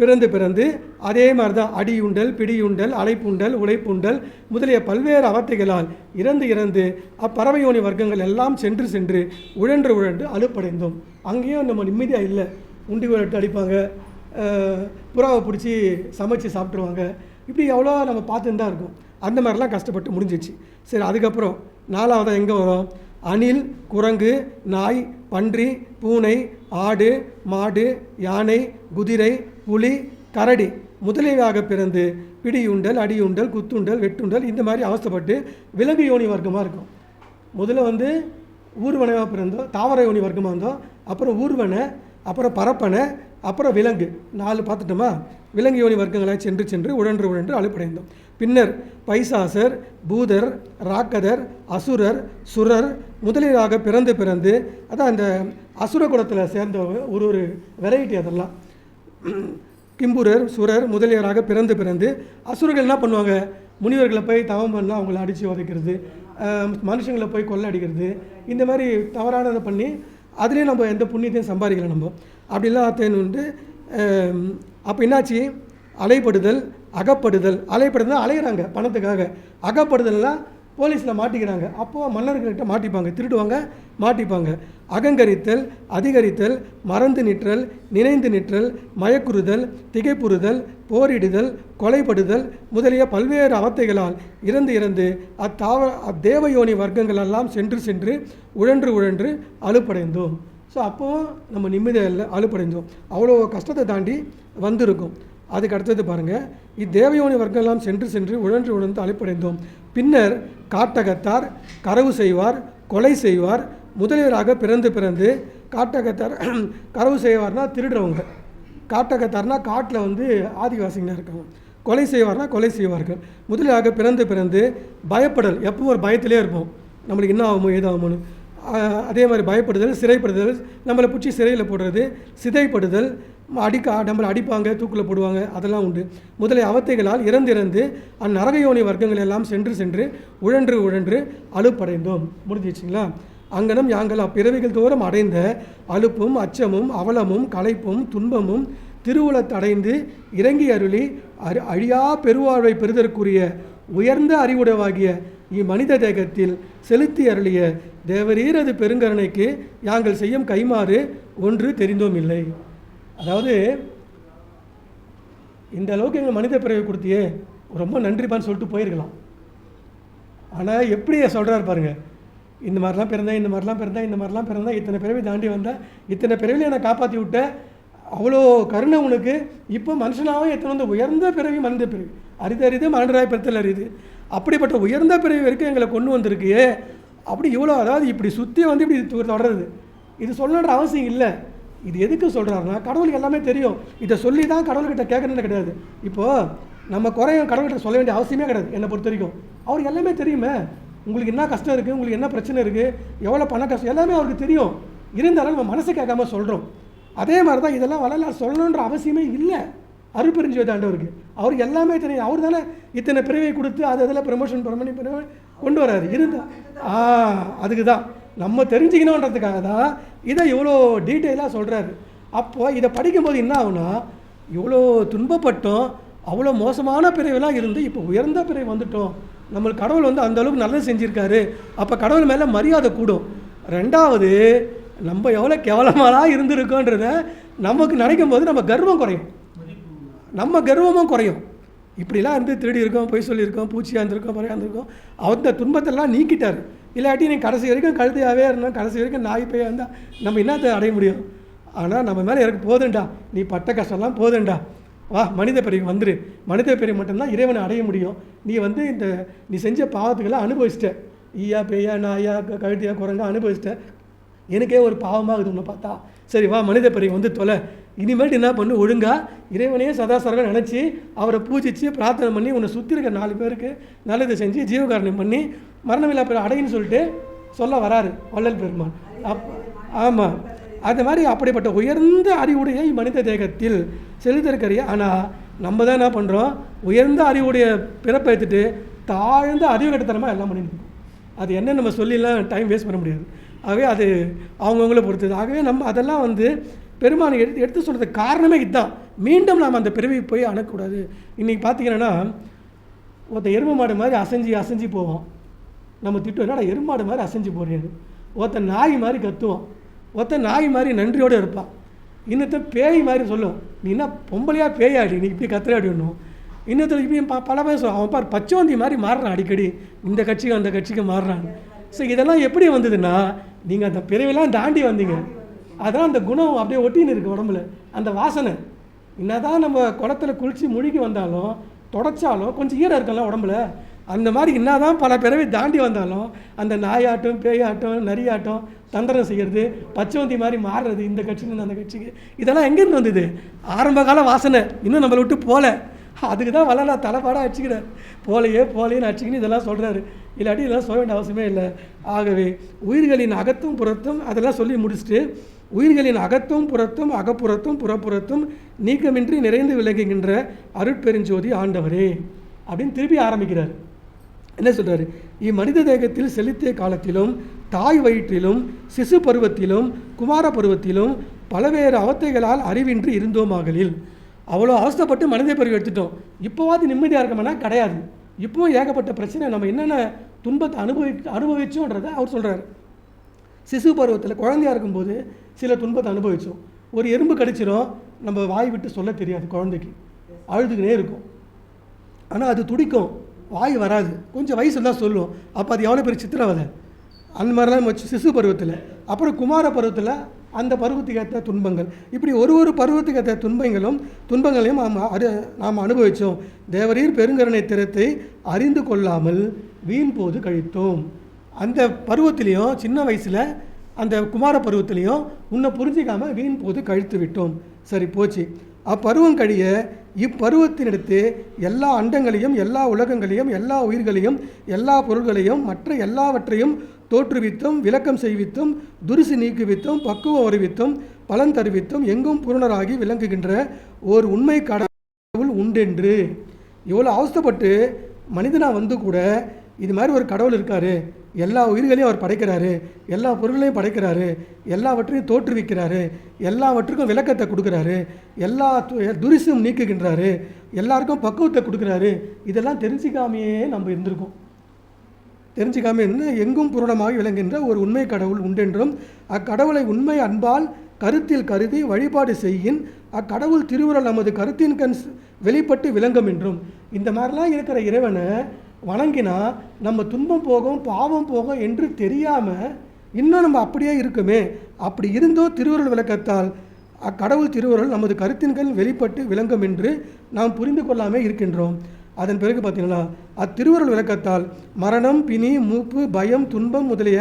A: பிறந்து அதே மாதிரி தான் அடியுண்டல், பிடியுண்டல், அலைப்புண்டல், உழைப்புண்டல் முதலிய பல்வேறு அவத்தைகளால் இறந்து அப்பறவை யோனி வர்க்கங்கள் எல்லாம் சென்று உழன்று அலுப்படைந்தோம். அங்கேயும் நம்ம நிம்மதியாக இல்லை. உண்டி எடுத்து அடிப்பாங்க, புறாவை பிடிச்சி சமைச்சு சாப்பிட்ருவாங்க. இப்படி எவ்வளோ நம்ம பார்த்துன்னு தான் இருக்கோம். அந்த மாதிரிலாம் கஷ்டப்பட்டு முடிஞ்சிச்சு. சரி, அதுக்கப்புறம் 4வதாக எங்கே வரும்? அணில், குரங்கு, நாய், பன்றி, பூனை, ஆடு, மாடு, யானை, குதிரை, புலி, கரடி முதலியவாக பிறந்து பிடியுண்டல், அடியுண்டல், குத்துண்டல், வெட்டுண்டல் இந்த மாதிரி அவஸ்தைப்பட்டு விலங்கு யோனி வர்க்கமாக இருக்கும். முதல்ல ஊர்வனையாக பிறந்தோம், தாவர யோனி வர்க்கமாக இருந்தோம், அப்புறம் ஊர்வனை, அப்புறம் பரப்பனை, அப்புறம் விலங்கு. 4 பார்த்துட்டோமா? விலங்கு யோனி வர்க்கங்களை சென்று உழன்று அலுப்படைந்தோம். பின்னர் பைசாசர், பூதர், ராக்கதர், அசுரர், சுரர் முதலியதாக பிறந்து அதான் அந்த அசுர குலத்தில் சேர்ந்த ஒரு வெரைட்டி. அதெல்லாம் கிம்புரர், சுரர் முதலியவராக பிறந்து அசுரர்கள் என்ன பண்ணுவாங்க? முனிவர்களை போய் தவம் பண்ணால் அவங்கள அடித்து உதைக்கிறது, மனுஷங்களை போய் கொள்ளை அடிக்கிறது, இந்த மாதிரி தவறானதை பண்ணி அதுலேயும் நம்ம எந்த புண்ணியத்தையும் சம்பாதிக்கல. நம்ம அப்படிலாம் தேன்னு அப்போ என்னாச்சு? அலைப்படுதல், அகப்படுதல். அலைப்படுதல் அலைகிறாங்க பணத்துக்காக, அகப்படுதல்னால் போலீஸில் மாட்டிக்கிறாங்க. அப்போது மன்னர்கிட்ட மாட்டிப்பாங்க, திருடுவாங்க, மாட்டிப்பாங்க. அகங்கரித்தல், அதிகரித்தல், மறந்து நிற்றல், நினைந்து நிற்றல், மயக்குறுதல், திகைப்புறுதல், போரிடுதல், கொலைப்படுதல் முதலிய பல்வேறு அவத்தைகளால் இறந்து அத்தேவயோனி வர்க்கங்களெல்லாம் சென்று உழன்று அலுப்படைந்தோம். ஸோ அப்போது நம்ம நிம்மதியாக அலுப்படைந்தோம். அவ்வளோ கஷ்டத்தை தாண்டி வந்திருக்கும். அதுக்கு அடுத்தது பாருங்கள், இத்தேவயோனி வர்க்கமெல்லாம் சென்று உழன்று அலுப்படைந்தோம். பின்னர் காட்டகத்தார், கரவு செய்வார், கொலை செய்வார் முதலியவராக பிறந்து காட்டகத்தார் கரவு செய்வார்னா திருடுறவங்க, காட்டகத்தார்னா காட்டில் ஆதிவாசிங்களாக இருக்காங்க, கொலை செய்வார்னா கொலை செய்வார்கள் முதலியாக பிறந்து பயப்படல். எப்பவும் ஒரு பயத்திலே இருப்போம், நம்மளுக்கு என்ன ஆகுமோ ஏதாகுமோன்னு. அதே மாதிரி பயப்படுதல், சிறைப்படுதல், நம்மளை பிடிச்சி சிறையில் போடுறது, சிதைப்படுதல், நம்மளை அடிப்பாங்க, தூக்கில் போடுவாங்க, அதெல்லாம் உண்டு. முதலிய அவத்தைகளால் இறந்து அந்நரகயோனி வர்க்கங்கள் எல்லாம் சென்று உழன்று அலுப்படைந்தோம். முடிஞ்சிச்சிங்களா? அங்கனம் யாங்கள் அப்பிறவிகள் தோறும் அடைந்த அலுப்பும் அச்சமும் அவலமும் களைப்பும் துன்பமும் திருவுளத்தடைந்து இறங்கி அருளி அழியா பெருவாழ்வை பெறுதற்குரிய உயர்ந்த அறிவுடைவாகிய இம்மனித தேகத்தில் செலுத்தி அருளிய தேவரீரது பெருங்கருணைக்கு யாங்கள் செய்யும் கைமாறு ஒன்று தெரிந்தோம் இல்லை. அதாவது இந்த அளவுக்கு எங்கள் மனித பிறவை கொடுத்தியே, ரொம்ப நன்றிப்பான்னு சொல்லிட்டு போயிருக்கலாம். ஆனால் எப்படி சொல்கிறார் பாருங்கள், இந்த மாதிரிலாம் பிறந்தேன், இத்தனை பிறவை தாண்டி வந்தேன், இத்தனை பிறவில என்னை காப்பாற்றி விட்ட, அவ்வளோ கருணை உனக்கு. இப்போ மனுஷனாகவும் எத்தனை உயர்ந்த பிறவி மனித பிறவி, அரிது மலராய் பெருத்தல் அரிது, அப்படிப்பட்ட உயர்ந்த பிறவி வரைக்கும் எங்களை கொண்டு வந்திருக்கு. அப்படி இவ்வளோ, அதாவது இப்படி சுற்றி இப்படி தொடருது. இது சொல்லணுன்ற அவசியம் இல்லை. இது எதுக்கு சொல்கிறாருன்னா, கடவுளுக்கு எல்லாமே தெரியும். இதை சொல்லி தான் கடவுள்கிட்ட கேட்கணுன்னு கிடையாது. இப்போது நம்ம குறையும் கடவுள்கிட்ட சொல்ல வேண்டிய அவசியமே கிடையாது. என்னை பொறுத்த வரைக்கும் அவருக்கு எல்லாமே தெரியுமே. உங்களுக்கு என்ன கஷ்டம் இருக்குது, உங்களுக்கு என்ன பிரச்சனை இருக்குது, எவ்வளோ பண கஷ்டம், எல்லாமே அவருக்கு தெரியும். இருந்தாலும் நம்ம மனசை கேட்காம சொல்கிறோம். அதே மாதிரி தான் இதெல்லாம் வரலாறு சொல்லணுன்ற அவசியமே இல்லை. அருட்பெருஞ்சோதி ஆண்டவருக்கு அவருக்கு எல்லாமே தெரியும். அவர் தானே இத்தனை பிறவை கொடுத்து அதில் ப்ரமோஷன் பண்ணி கொண்டு வராது. அதுக்கு தான் நம்ம தெரிஞ்சுக்கணுன்றதுக்காக தான் இதை இவ்வளோ டீட்டெயிலாக சொல்கிறாரு. அப்போது இதை படிக்கும்போது என்ன ஆகுனா, இவ்வளோ துன்பப்பட்டோம், அவ்வளோ மோசமான பிறவிலாம் இருந்து இப்போ உயர்ந்த பிறவி வந்துட்டோம், நம்மளுக்கு கடவுள் அந்த அளவுக்கு நல்லது செஞ்சுருக்காரு. அப்போ கடவுள் மேலே மரியாதை கூடும். ரெண்டாவது, நம்ம எவ்வளோ கேவலமாலாம் இருந்திருக்கோன்றத நமக்கு நினைக்கும் போது நம்ம கர்வம் குறையும், நம்ம கர்வமும் குறையும். இப்படிலாம் இருந்து திருடி இருக்கோம், பொய் சொல்லியிருக்கோம், பூச்சியாக இருந்திருக்கோம், பறையாக இருந்திருக்கோம். அந்த துன்பத்தெல்லாம் நீக்கிட்டார். இல்லாட்டி நீ கடைசி வரைக்கும் கழுதையாகவே இருந்தோம், கடைசி வரைக்கும் நாய் பையாக இருந்தால் நம்ம என்னத்தை அடைய முடியும்? ஆனால் நம்ம மேலே எனக்கு போதுண்டா, நீ பட்ட கஷ்டம்லாம் போதுண்டா, வா மனித பிறவி வந்துரு. மனித பிறவி மட்டும்தான் இறைவனை அடைய முடியும். நீ நீ செஞ்ச பாவத்துக்கெல்லாம் அனுபவிச்சிட்ட, ஈயா பேயா நாயா கழுதியா குரங்கா அனுபவிச்சிட்ட, எனக்கே ஒரு பாவமாகுது உன்னை பார்த்தா. சரி வா மனித பிறவி தொலை. இனிமேட்டு என்ன பண்ணு, ஒழுங்காக இறைவனையே சதாசரகம் நினச்சி அவரை பூஜித்து பிரார்த்தனை பண்ணி உன்னை சுற்றி இருக்க 4 பேருக்கு நல்லதை செஞ்சு ஜீவகாரணம் பண்ணி மரணமில்லா பிற அடையின்னு சொல்லிட்டு சொல்ல வராரு வள்ளல் பெருமான். ஆமாம், அது மாதிரி அப்படிப்பட்ட உயர்ந்த அறிவுடைய மனித தேகத்தில் செலுத்திருக்கிறிய. ஆனால் நம்ம தான் என்ன பண்ணுறோம், உயர்ந்த அறிவுடைய பிறப்பை எடுத்துட்டு தாழ்ந்த அறிவு கட்டத்தனமாக எல்லாம் பண்ணிட்டு. அது என்ன நம்ம சொல்லிலாம் டைம் வேஸ்ட் பண்ண முடியாது. ஆகவே அது அவங்கவுங்கள பொறுத்தது. ஆகவே நம்ம அதெல்லாம் பெருமான் எடுத்து சொல்கிறதுக்கு காரணமே இதுதான். மீண்டும் நாம் அந்த பிறவி போய் அணுகக்கூடாது. இன்றைக்கி பார்த்தீங்கன்னா ஒருத்த எருமை மாடு மாதிரி அசைஞ்சு போவோம். நம்ம திட்டம் என்னடா எருமாடு மாதிரி அசைஞ்சு போடுறேன்னு. ஒருத்த நாய் மாதிரி கத்துவோம், ஒருத்த நாய் மாதிரி நன்றியோடு இருப்பான், இன்னொருத்த பேய் மாதிரி சொல்லும், நீ என்ன பொம்பளையா பேயாடி நீ இப்படி கத்துறாடி ஒன்றும். இன்னொருத்தர் இப்படி பல பேர் சொல்லுவான், அவன் பார் பச்சோந்தி மாதிரி மாறுறான், அடிக்கடி இந்த கட்சிக்கு அந்த கட்சிக்கு மாறுறான். ஸோ இதெல்லாம் எப்படி வந்ததுன்னா நீங்கள் அந்த பிறவிலாம் தாண்டி வந்தீங்க. அதான் அந்த குணம் அப்படியே ஒட்டின்னு இருக்குது உடம்புல, அந்த வாசனை. என்னதான் நம்ம குளத்தில் குளித்து முழுகி வந்தாலும் தொடச்சாலும் கொஞ்சம் ஈரம் இருக்கலாம் உடம்புல. அந்த மாதிரி என்னதான் பல பிறவை தாண்டி வந்தாலும் அந்த நாயாட்டம் பேயாட்டம் நரியாட்டம் தந்திரம் செய்கிறது, பச்சவந்தி மாதிரி மாறுறது இந்த கட்சின்னு அந்த கட்சிக்கு, இதெல்லாம் எங்கேருந்து வந்தது? ஆரம்ப கால வாசனை இன்னும் நம்மளை விட்டு போகல. அதுக்கு தான் வளரா தலைப்பாடாக அடிச்சுக்கிறேன், போலையேன்னு அடிச்சுக்கின்னு இதெல்லாம் சொல்கிறாரு. இல்லாட்டி இதெல்லாம் சொல்ல வேண்டிய அவசியமே இல்லை. ஆகவே உயிர்களின் அகத்தும் புறத்தும் அதெல்லாம் சொல்லி முடிச்சுட்டு, உயிர்களின் அகத்தும் புறத்தும் அகப்புறத்தும் புறப்புறத்தும் நீக்கமின்றி நிறைந்து விளங்குகின்ற அருட்பெருஞ்சோதி ஆண்டவரே அப்படின்னு திருப்பி ஆரம்பிக்கிறார். என்ன சொல்கிறாரு? இம்மனித தேகத்தில் செலுத்திய காலத்திலும் தாய் வயிற்றிலும் சிசு பருவத்திலும் குமார பருவத்திலும் பலவேறு அவத்தைகளால் அறிவின்றி இருந்தோமாகலில். அவ்வளோ அவஸ்தைப்பட்டு மனித பிறவி எடுத்துட்டோம், இப்போவாது நிம்மதியாக இருக்கமானா கிடையாது. இப்போவும் ஏகப்பட்ட பிரச்சனை, நம்ம என்னென்ன துன்பத்தை அனுபவிச்சோன்றதை அவர் சொல்கிறார். சிசு பருவத்தில் குழந்தையாக இருக்கும்போது சில துன்பத்தை அனுபவித்தோம். ஒரு எறும்பு கடிச்சிடும், நம்ம வாய் விட்டு சொல்ல தெரியாது, குழந்தைக்கு அழுதுகினே இருக்கும். ஆனால் அது துடிக்கும், வாய் வராது, கொஞ்சம் வயசு தான் சொல்லும். அப்போ அது எவ்வளோ பெரிய சித்திரவதை. அந்த மாதிரிலாம் வச்சு சிசு பருவத்தில். அப்புறம் குமார பருவத்தில் அந்த பருவத்துக்கு ஏற்ற துன்பங்கள், இப்படி ஒரு பருவத்துக்கு ஏற்ற துன்பங்களையும் நாம் அனுபவித்தோம். தேவரீர் பெருங்கருணை திறத்தை அறிந்து கொள்ளாமல் வீண் போது கழித்தோம். அந்த பருவத்திலையும் சின்ன வயசில் அந்த குமார பருவத்திலையும் உன்னை புரிஞ்சிக்காமல் வீண் போது கழித்து விட்டோம். சரி போச்சு. அப்பருவம் கழிய இப்பருவத்தினடுத்து எல்லா அண்டங்களையும் எல்லா உலகங்களையும் எல்லா உயிர்களையும் எல்லா பொருள்களையும் மற்ற எல்லாவற்றையும் தோற்றுவித்தும் விளக்கம் செய்வித்தும் துரிசு நீக்குவித்தும் பக்குவம் வருவித்தும் பலன் தருவித்தும் எங்கும் பூரணராகி விளங்குகின்ற ஓர் உண்மை கடவுள் உண்டென்று. இவ்வளோ அவஸ்தைப்பட்டு மனிதனாக வந்து கூட இது மாதிரி ஒரு கடவுள் இருக்கார், எல்லா உயிர்களையும் அவர் படைக்கிறாரு, எல்லா பொருள்களையும் படைக்கிறாரு, எல்லாவற்றையும் தோற்றுவிக்கிறாரு, எல்லாவற்றுக்கும் விளக்கத்தை கொடுக்குறாரு, எல்லா துரிசும் நீக்குகின்றாரு, எல்லாருக்கும் பக்குவத்தை கொடுக்குறாரு. இதெல்லாம் தெரிஞ்சிக்காமையே நம்ம இருந்திருக்கோம். தெரிஞ்சிக்காமல் என்ன எங்கும் பூரணமாக விளங்குகின்ற ஒரு உண்மை கடவுள் உண்டென்றும் அக்கடவுளை உண்மை அன்பால் கருத்தில் கருதி வழிபாடு செய்யின் அக்கடவுள் திருவுருள் நமது கருத்தின் கண் வெளிப்பட்டு விளங்கும் என்றும். இந்த மாதிரிலாம் இருக்கிற இறைவனை வணங்கினா நம்ம துன்பம் போகும் பாவம் போகும் என்று தெரியாமல் இன்னும் நம்ம அப்படியே இருக்குமே. அப்படி இருந்தோ திருவுருள் விளக்கத்தால் அக்கடவுள் திருவுருள் நமது கருத்தின்கள் வெளிப்பட்டு விளங்கும் என்று நாம் புரிந்து கொள்ளாமல் இருக்கின்றோம். அதன் பிறகு பார்த்தீங்கன்னா அத்திருவுருள் விளக்கத்தால் மரணம் பிணி மூப்பு பயம் துன்பம் முதலிய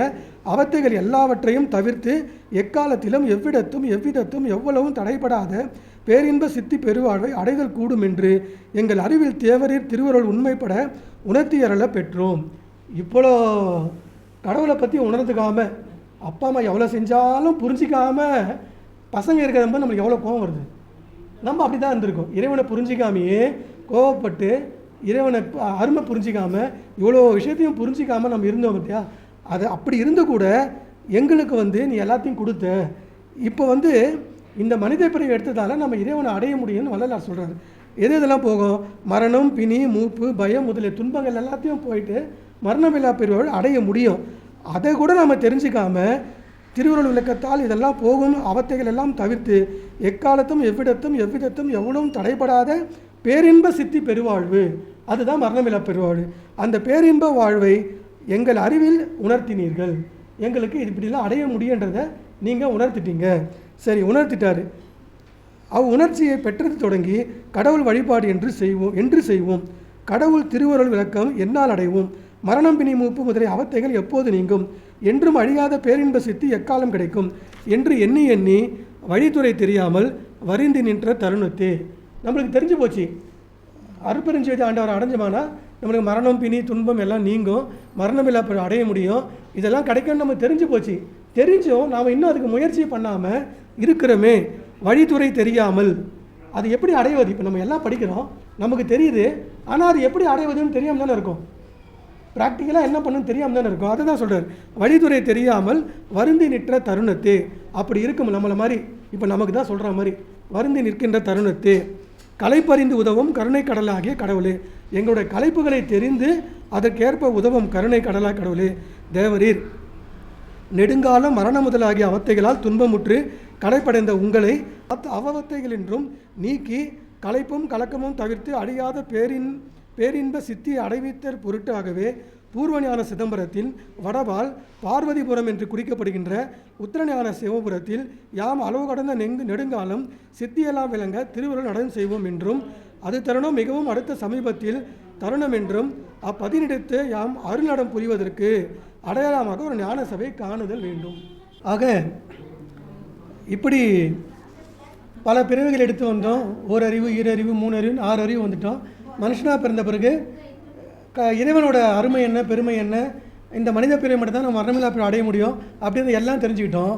A: அவத்தைகள் எல்லாவற்றையும் தவிர்த்து எக்காலத்திலும் எவ்விடத்தும் எவ்வளவும் தடைபடாத பேரின்ப சித்தி பெருவாழ்வை அடைதல் கூடும் என்று எங்கள் அறிவில் தேவரீர் திருவுருள் உண்மைப்பட உணர்த்தியறல பெற்றோம். இவ்வளோ கடவுளை பற்றி உணர்ந்துக்காம அப்பா அம்மா எவ்வளோ செஞ்சாலும் புரிஞ்சிக்காமல் பசங்க இருக்கிறது நம்மளுக்கு எவ்வளோ கோபம் வருது. நம்ம அப்படி தான் இருந்திருக்கோம். இறைவனை புரிஞ்சிக்காமையே கோவப்பட்டு இறைவனை அருமை புரிஞ்சிக்காமல் இவ்வளோ விஷயத்தையும் புரிஞ்சிக்காமல் நம்ம இருந்தோம் பார்த்தியா. அது அப்படி இருந்து கூட எங்களுக்கு நீ எல்லாத்தையும் கொடுத்த. இப்போ இந்த மனித பிறவி எடுத்ததால் நம்ம இறைவனை அடைய முடியும்னு வள்ளலார் சொல்கிறாரு. இதெல்லாம் போகும், மரணம் பிணி மூப்பு பயம் முதலிய துன்பங்கள் எல்லாத்தையும் போயிட்டு மரணமில்லா பெருவாழ் அடைய முடியும். அதை கூட நம்ம தெரிஞ்சிக்காம திருவுருள் விளக்கத்தால் இதெல்லாம் போகும் அவத்தைகள் எல்லாம் தவிர்த்து எக்காலத்தும் எவ்விடத்தும் எவ்வளவும் தடைபடாத பேரின்ப சித்தி பெருவாழ்வு, அதுதான் மரணமில்லா பெருவாழ்வு. அந்த பேரின்ப வாழ்வை எங்கள் அறிவில் உணர்த்தினீர்கள். எங்களுக்கு இப்படிலாம் அடைய முடியுன்றதை நீங்கள் உணர்த்திட்டீங்க. சரி, உணர்த்திட்டாரு. உணர்ச்சியை பெற்றது தொடங்கி கடவுள் வழிபாடு என்று செய்வோம். கடவுள் திருவுருள் விளக்கம் என்னால் அடைவோம். மரணம் பிணி மூப்பு முதலிய அவத்தைகள் எப்போது நீங்கும், என்றும் அழியாத பேரின்ப சித்தி எக்காலம் கிடைக்கும் என்று எண்ணி வழித்துறை தெரியாமல் வரிந்து நின்ற தருணத்தே. நம்மளுக்கு தெரிஞ்சு போச்சு, அருட்பெருஞ்சோதி ஆண்டவர் அடைஞ்சோமானா நம்மளுக்கு மரணம் பிணி துன்பம் எல்லாம் நீங்கும், மரணமில்லா அடைய முடியும், இதெல்லாம் கிடைக்கும்னு நம்ம தெரிஞ்சு போச்சு. தெரிஞ்சும் நாம் இன்னும் அதுக்கு முயற்சி பண்ணாமல் இருக்கிறோமே. வழித்துறை தெரியாமல் அது எப்படி அடைவது? இப்போ நம்ம எல்லாம் படிக்கிறோம், நமக்கு தெரியுது, ஆனால் அது எப்படி அடைவதுன்னு தெரியாமல் தானே இருக்கும். ப்ராக்டிக்கலாக என்ன பண்ணணும்னு தெரியாமல் தானே இருக்கும். அதை தான் சொல்கிறார், வழித்துறை தெரியாமல் வருந்தி நிற்கிற தருணத்தே. அப்படி இருக்கும் நம்மளை மாதிரி, இப்போ நமக்கு தான் சொல்கிற மாதிரி, வருந்தி நிற்கின்ற தருணத்தே களைப்பறிந்து உதவும் கருணை கடலாகிய கடவுளே. எங்களுடைய களைப்புகளை தெரிந்து அதற்கேற்ப உதவும் கருணை கடலாக கடவுளே. தேவரீர் நெடுங்காலம் மரண முதலாகிய அவத்தைகளால் துன்பமுற்று களைப்படைந்த உங்களை அவவத்தைகளின்றும் நீக்கி களைப்பும் கலக்கமும் தவிர்த்து அழியாத பேரின்ப சித்தி அடைவித்தற் பொருட்டாகவே பூர்வஞான சிதம்பரத்தில் வடபால் பார்வதிபுரம் என்று குறிக்கப்படுகின்ற உத்தரஞான சிவபுரத்தில் யாம் அளவு கடந்த நெடுங்காலம் சித்தியெல்லாம் விளங்க திருவுருள் நடனம் செய்வோம் என்றும் அது தருணம் மிகவும் அடுத்த சமீபத்தில் தருணம் என்றும் அப்பதினிடத்து யாம் அருள்நடம் புரிவதற்கு அடையாளமாக ஒரு ஞான சபை காணுதல் வேண்டும். ஆக இப்படி பல பிறவிகள் எடுத்து வந்தோம். ஓரறிவு, ஈரறிவு, 3 அறிவு, 6 அறிவு வந்துட்டோம். மனுஷனாக பிறந்த பிறகு இறைவனோட அருமை என்ன, பெருமை என்ன, இந்த மனித பிறவை மட்டும் தான் நம்ம மரணமில்லா பிறவை அடைய முடியும் அப்படின்னு எல்லாம் தெரிஞ்சுக்கிட்டோம்.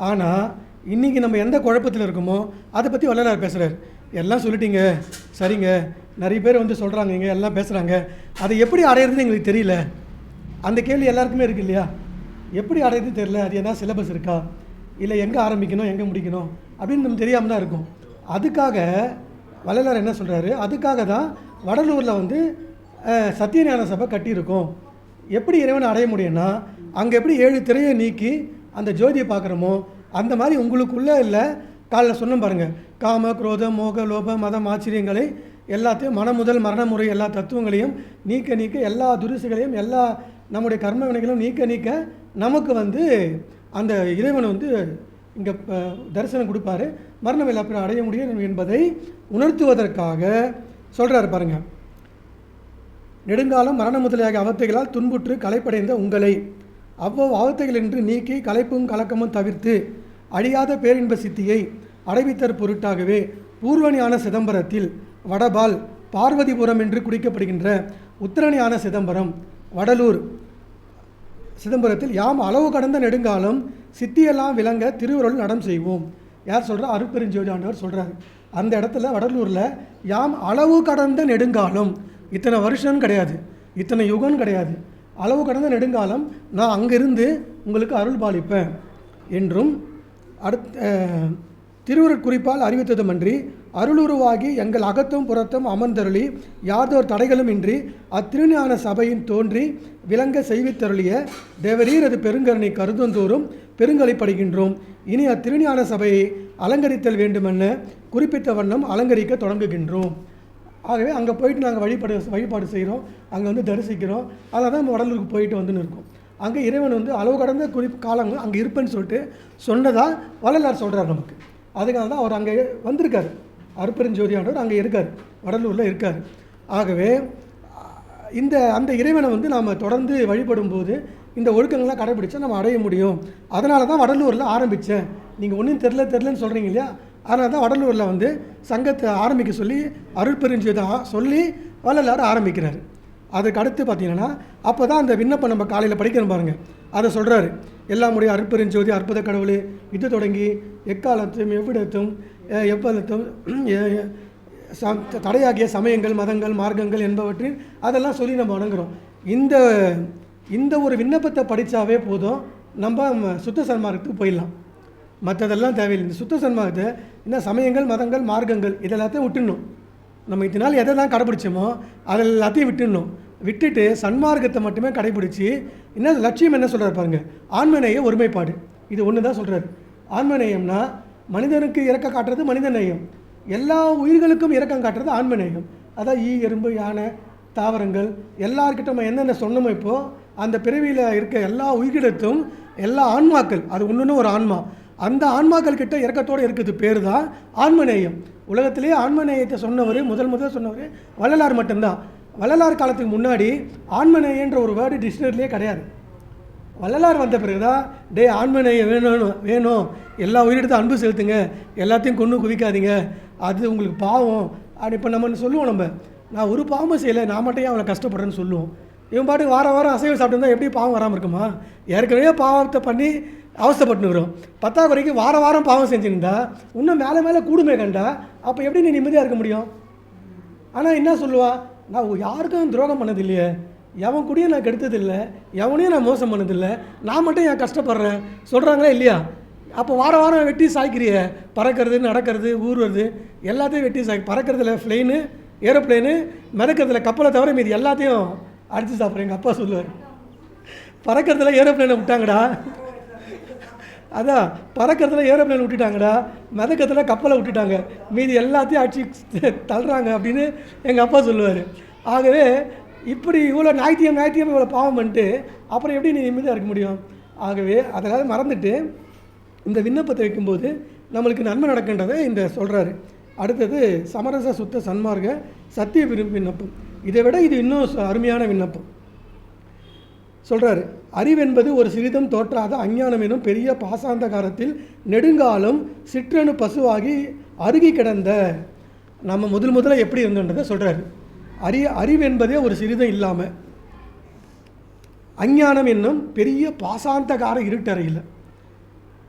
A: ஆனால் இன்றைக்கி நம்ம எந்த குழப்பத்தில் இருக்கோமோ அதை பற்றி வள்ளலார் பேசுகிறார். எல்லாம் சொல்லிட்டீங்க, சரிங்க, நிறைய பேர் வந்து சொல்கிறாங்க, இங்கே எல்லாம் பேசுகிறாங்க, அதை எப்படி அடையிறதுன்னு எங்களுக்கு தெரியல. அந்த கேள்வி எல்லாருக்குமே இருக்குது இல்லையா? எப்படி அடையிறது தெரியல, அது என்ன சிலபஸ் இருக்கா, இல்லை எங்கே ஆரம்பிக்கணும் எங்கே முடிக்கணும் அப்படின்னு நம்ம தெரியாமல் தான் இருக்கும். அதுக்காக வள்ளலார் என்ன சொல்கிறாரு, அதுக்காக தான் வடலூரில் வந்து சத்தியஞான சபை கட்டியிருக்கோம். எப்படி இறைவனை அடைய முடியும்னா, அங்கே எப்படி 7 திரையை நீக்கி அந்த ஜோதியை பார்க்குறோமோ அந்த மாதிரி உங்களுக்குள்ளே இல்லை. காலைல சொன்னோம் பாருங்கள், காம குரோதம் மோக லோப மதம் ஆச்சரியங்களை எல்லாத்தையும் மன முதல் மரண முறை எல்லா தத்துவங்களையும் நீக்க நீக்க எல்லா துரிசுகளையும் எல்லா நம்முடைய கர்ம வினைகளும் நீக்க நீக்க நமக்கு வந்து அந்த இறைவன் வந்து இங்கே தரிசனம் கொடுப்பாரு, மரணம் எல்லா பேரும் அடைய முடியும் என்பதை உணர்த்துவதற்காக சொல்கிறார் பாருங்கள். நெடுங்காலம் மரண முதலியாக அவத்தைகளால் துன்புற்று களைப்படைந்த உங்களை அவ்வளவு அவத்தைகள் என்று நீக்கி களைப்பும் கலக்கமும் தவிர்த்து அழியாத பேரின்ப சித்தியை அடைவித்தற் பொருட்டாகவே பூர்வஞான சிதம்பரத்தில் வடபால் பார்வதிபுரம் என்று குறிக்கப்படுகின்ற உத்தரஞான சிதம்பரம் வடலூர் சிதம்பரத்தில் யாம் அளவு கடந்த நெடுங்காலம் சித்தியெல்லாம் விளங்க திருவுருள் நடம் செய்வோம். யார் சொல்கிறா? அருட்பெருஞ்சோதி ஆண்டவர் சொல்கிறார். அந்த இடத்துல வடலூரில் யாம் அளவு கடந்த நெடுங்காலம், இத்தனை வருஷம் கிடையாது, இத்தனை யுகம் கிடையாது, அளவு கடந்த நெடுங்காலம் நான் அங்கிருந்து உங்களுக்கு அருள் பாலிப்பேன் என்றும் திருவுருட் குறிப்பால் அறிவித்ததுமன்றி அருளுருவாகி எங்கள் அகத்தும் புறத்தும் அமர்ந்தருளி யாதோர் தடைகளும் இன்றி அத்திருஞான சபையின் தோன்றி விளங்க செய்வித்தருளிய தேவரீர் அது பெருங்கருணை கருதந்தோறும் பெருங்கலைப்படுகின்றோம். இனி அத்திருஞான சபையை அலங்கரித்தல் வேண்டுமென குறிப்பிட்ட வண்ணம் அலங்கரிக்க தொடங்குகின்றோம். ஆகவே அங்கே போயிட்டு நாங்கள் வழிபாடு செய்கிறோம், அங்கே வந்து தரிசிக்கிறோம். அதை தான் நம்ம வடலூருக்கு போயிட்டு வந்துன்னு இருக்கோம். அங்கே இறைவன் வந்து அளவு கடந்த காலங்கள் அங்கே இருப்பேன்னு சொல்லிட்டு சொன்னதாக வள்ளலார் சொல்கிறார் நமக்கு. அதுக்காக தான் அவர் அங்கே வந்திருக்கார். அருட்பெருஞ்சோதியானவர் அங்கே இருக்கார், வடலூரில் இருக்கார். ஆகவே அந்த இறைவனை வந்து நாம் தொடர்ந்து வழிபடும்போது இந்த ஒழுக்கங்கள்லாம் கடைபிடிச்சா நம்ம அடைய முடியும். அதனால தான் வடலூரில் ஆரம்பித்தேன். நீங்கள் ஒன்றும் தெரிலன்னு சொல்கிறீங்க இல்லையா? அதனால தான் வடலூரில் வந்து சங்கத்தை ஆரம்பிக்க சொல்லி அருட்பெருஞ்சோதி சொல்லி வள்ளலார் ஆரம்பிக்கிறார். அதுக்கு அடுத்து பார்த்தீங்கன்னா அப்போ தான் அந்த விண்ணப்பம் நம்ம காலையில் படிக்கிறோம் பாருங்கள், அதை சொல்கிறாரு. எல்லாமுடைய அருட்பெருஞ்சோதி அற்புத கடவுளே இது தொடங்கி எக்காலத்தும் எவ்விடத்தும் எப்பதத்தும் தடையாகிய சமயங்கள் மதங்கள் மார்க்கங்கள் என்பவற்றின் அதெல்லாம் சொல்லி நம்ம வணங்குறோம். இந்த ஒரு விண்ணப்பத்தை படித்தாவே போதும், நம்ம சுத்த சன்மார்க்கத்துக்கு போயிடலாம். மற்றதெல்லாம் தேவையில்லை. இந்த சுத்த சன்மார்க்கத்தை இந்த சமயங்கள் மதங்கள் மார்க்கங்கள் இதெல்லாத்தையும் விட்டுடணும். நம்ம இதனால் எதை தான் கடைப்பிடிச்சோமோ அதை எல்லாத்தையும் விட்டுட்டு சன்மார்க்கத்தை மட்டுமே கடைப்பிடிச்சி என்ன லட்சியம் என்ன சொல்கிறார் பாருங்கள், ஆன்மநேய ஒருமைப்பாடு. இது ஒன்று தான் சொல்கிறார். ஆன்மநேயம்னா மனிதனுக்கு இறக்க காட்டுறது மனித நேயம், எல்லா உயிர்களுக்கும் இறக்கம் காட்டுறது ஆன்மநேயம். அதான் ஈ எறும்பு யானை தாவரங்கள் எல்லார்கிட்ட நம்ம என்னென்ன சொன்னோமோ இப்போது அந்த பிறவியில் இருக்க எல்லா உயிரிடத்தும் எல்லா ஆன்மாக்கள், அது ஒன்றுன்னு ஒரு ஆன்மா, அந்த ஆன்மாக்கள் கிட்ட இறக்கத்தோடு இருக்கிறது பேர் தான் ஆன்மநேயம். உலகத்திலேயே ஆன்மநேயத்தை சொன்னவர் முதல் சொன்னவர் வள்ளலார் மட்டும்தான். வள்ளலார் காலத்துக்கு முன்னாடி ஆன்மநேயன்ற ஒரு வேர்டு டிக்ஷனரிலே கிடையாது. வள்ளலார் வந்த பிறகு தான் ஆன்மநேயம் வேணும், எல்லா உயிரிடத்தையும் அன்பு செலுத்துங்க, எல்லாத்தையும் கொண்டு குவிக்காதீங்க, அது உங்களுக்கு பாவம் அப்படி. இப்போ நம்ம சொல்லுவோம், நான் ஒரு பாவமும் செய்யலை, நான் மட்டும் அவளை கஷ்டப்படுறேன்னு சொல்லுவோம். இவன் பாட்டுக்கு வாரம் அசைவம் சாப்பிட்டு எப்படி பாவம் வராமல் இருக்குமா? ஏற்கனவே பாவத்தை பண்ணி அவஸ்தைப்பட்டுக்கிறோம், 10வது வரைக்கும் வாரம் பாவம் செஞ்சுருந்தா இன்னும் மேலே கூடுமே கண்டா, அப்போ எப்படி நீ நிம்மதியாக இருக்க முடியும்? ஆனால் என்ன சொல்லுவா, நான் யாருக்கும் துரோகம் பண்ணது இல்லையே, எவன் கூடயும் நான் கெடுத்ததில்லை, எவனையும் நான் மோசம் பண்ணதில்லை, நான் மட்டும் ஏன் கஷ்டப்படுறேன் சொல்கிறாங்களே இல்லையா? அப்போ வாரம் வாரம் வெட்டி சாய்க்கிறிய, பறக்கிறது, நடக்கிறது, ஊறுறது எல்லாத்தையும் வெட்டி பறக்கிறதுல ஃப்ளைனு, ஏரோப்ளைனு, மிதக்கிறதுல கப்பலை தவிர மீது எல்லாத்தையும் அடித்து சாப்பிட்றேன். எங்கள் அப்பா சொல்லுவார், பறக்கிறதுல ஏரோப்ளைனை விட்டாங்கடா, அதான் பறக்கிறதுல ஏரோப்ளைன் விட்டுட்டாங்கடா, மிதக்கிறதுல கப்பலை விட்டுட்டாங்க, மீதி எல்லாத்தையும் அடிச்சு தள்ளுறாங்க அப்படின்னு எங்கள் அப்பா சொல்லுவார். ஆகவே இப்படி இவ்வளோ ஞாயித்தியம் இவ்வளோ பாவம் பண்ணிட்டு அப்புறம் எப்படி நீ நிம்மதியாக இருக்க முடியும்? ஆகவே அதெல்லாம் மறந்துட்டு இந்த விண்ணப்பத்தை வைக்கும்போது நம்மளுக்கு நன்மை நடக்கின்றதை இந்த சொல்கிறாரு. அடுத்தது சமரச சுத்த சன்மார்க்க சத்திய விண்ணப்பம். இதை விட இது இன்னும் அருமையான விண்ணப்பம். சொல்கிறாரு, அறிவென்பது ஒரு சிறிதும் தோற்றாத அஞ்ஞானம் எனும் பெரிய பாசாந்தகாரத்தில் நெடுங்காலம் சிற்றணு பசுவாகி அருகி கிடந்த. நம்ம முதல்ல எப்படி இருந்தோன்றதை சொல்கிறாரு. அறிவென்பதே ஒரு சிறிதும் இல்லாமல் அஞ்ஞானம் என்னும் பெரிய பாசாந்தகார இருட்டறையில்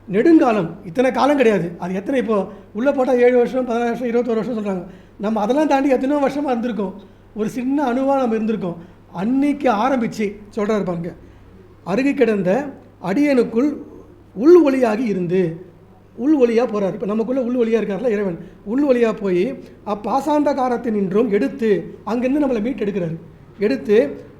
A: நெடுங்காலம், இத்தனை காலம் கிடையாது, அது எத்தனை இப்போது உள்ளே போட்டால் 7 வருஷம் 14 வருஷம் 21 வருஷம் சொல்கிறாங்க. நம்ம அதெல்லாம் தாண்டி எத்தனையோ வருஷமாக இருந்திருக்கோம், ஒரு சின்ன அணுவாக நம்ம இருந்திருக்கோம். அன்னைக்கு ஆரம்பித்து சொல்கிறாரு பாருங்க, அருகி கிடந்த அடியனுக்குள் உள் ஒளியாகி இருந்து, உள் ஒளியாக போகிறார். இப்போ நமக்குள்ளே உள் ஒளியாக இருக்கார்ல இறைவன், உள் ஒளியாக போய் அப்பாசாந்தகாரத்தினின்றும் எடுத்து அங்கேருந்து நம்மளை மீட்டெடுக்கிறாரு. எடுத்து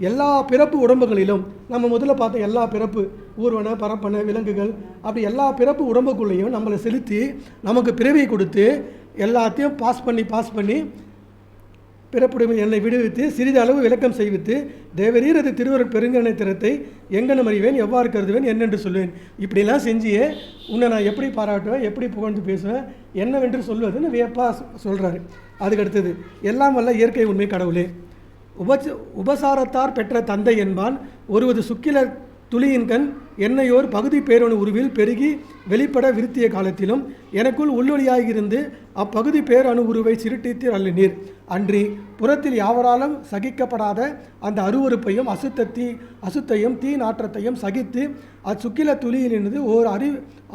A: எல்லா பிறப்பு உடம்புகளிலும், நம்ம முதல்ல பார்த்த எல்லா பிறப்பு ஊர்வன பரப்பன விலங்குகள் அப்படி எல்லா பிறப்பு உடம்புக்குள்ளேயும் நம்மளை செலுத்தி நமக்கு பிறவியை கொடுத்து எல்லாத்தையும் பாஸ் பண்ணி பிறப்புடைமை என்னை விடுவித்து சிறிதளவு விளக்கம் செய்வித்து தேவரீர் அது திருவருட் பெருங்கனை திறத்தை எங்கனம் அறிவேன் எவ்வாறு கருதுவேன் என்னென்று சொல்வேன். இப்படிலாம் செஞ்சியே உன்னை நான் எப்படி பாராட்டுவேன், எப்படி புகழ்ந்து பேசுவேன், என்னவென்று சொல்வதுன்னு வியப்பாக சொல்கிறாரு. அதுக்கடுத்தது, எல்லாம் வல்ல இயற்கை உண்மை கடவுளே, உபசாரத்தார் பெற்ற தந்தை என்பான் ஒருவது சுக்கில துளியின் கண் என்னையோர் பகுதி பேரணு உருவில் பெருகி வெளிப்பட விருத்திய காலத்திலும் எனக்குள் உள்ளொளியாகிருந்து அப்பகுதி பேரணு உருவை சிறுட்டித்து அள்ளினீர். அன்றி புறத்தில் யாவராலும் சகிக்கப்படாத அந்த அருவருப்பையும் அசுத்தையும் தீ நாற்றத்தையும் சகித்து அச்சுக்கில துளியிலிருந்து ஓர்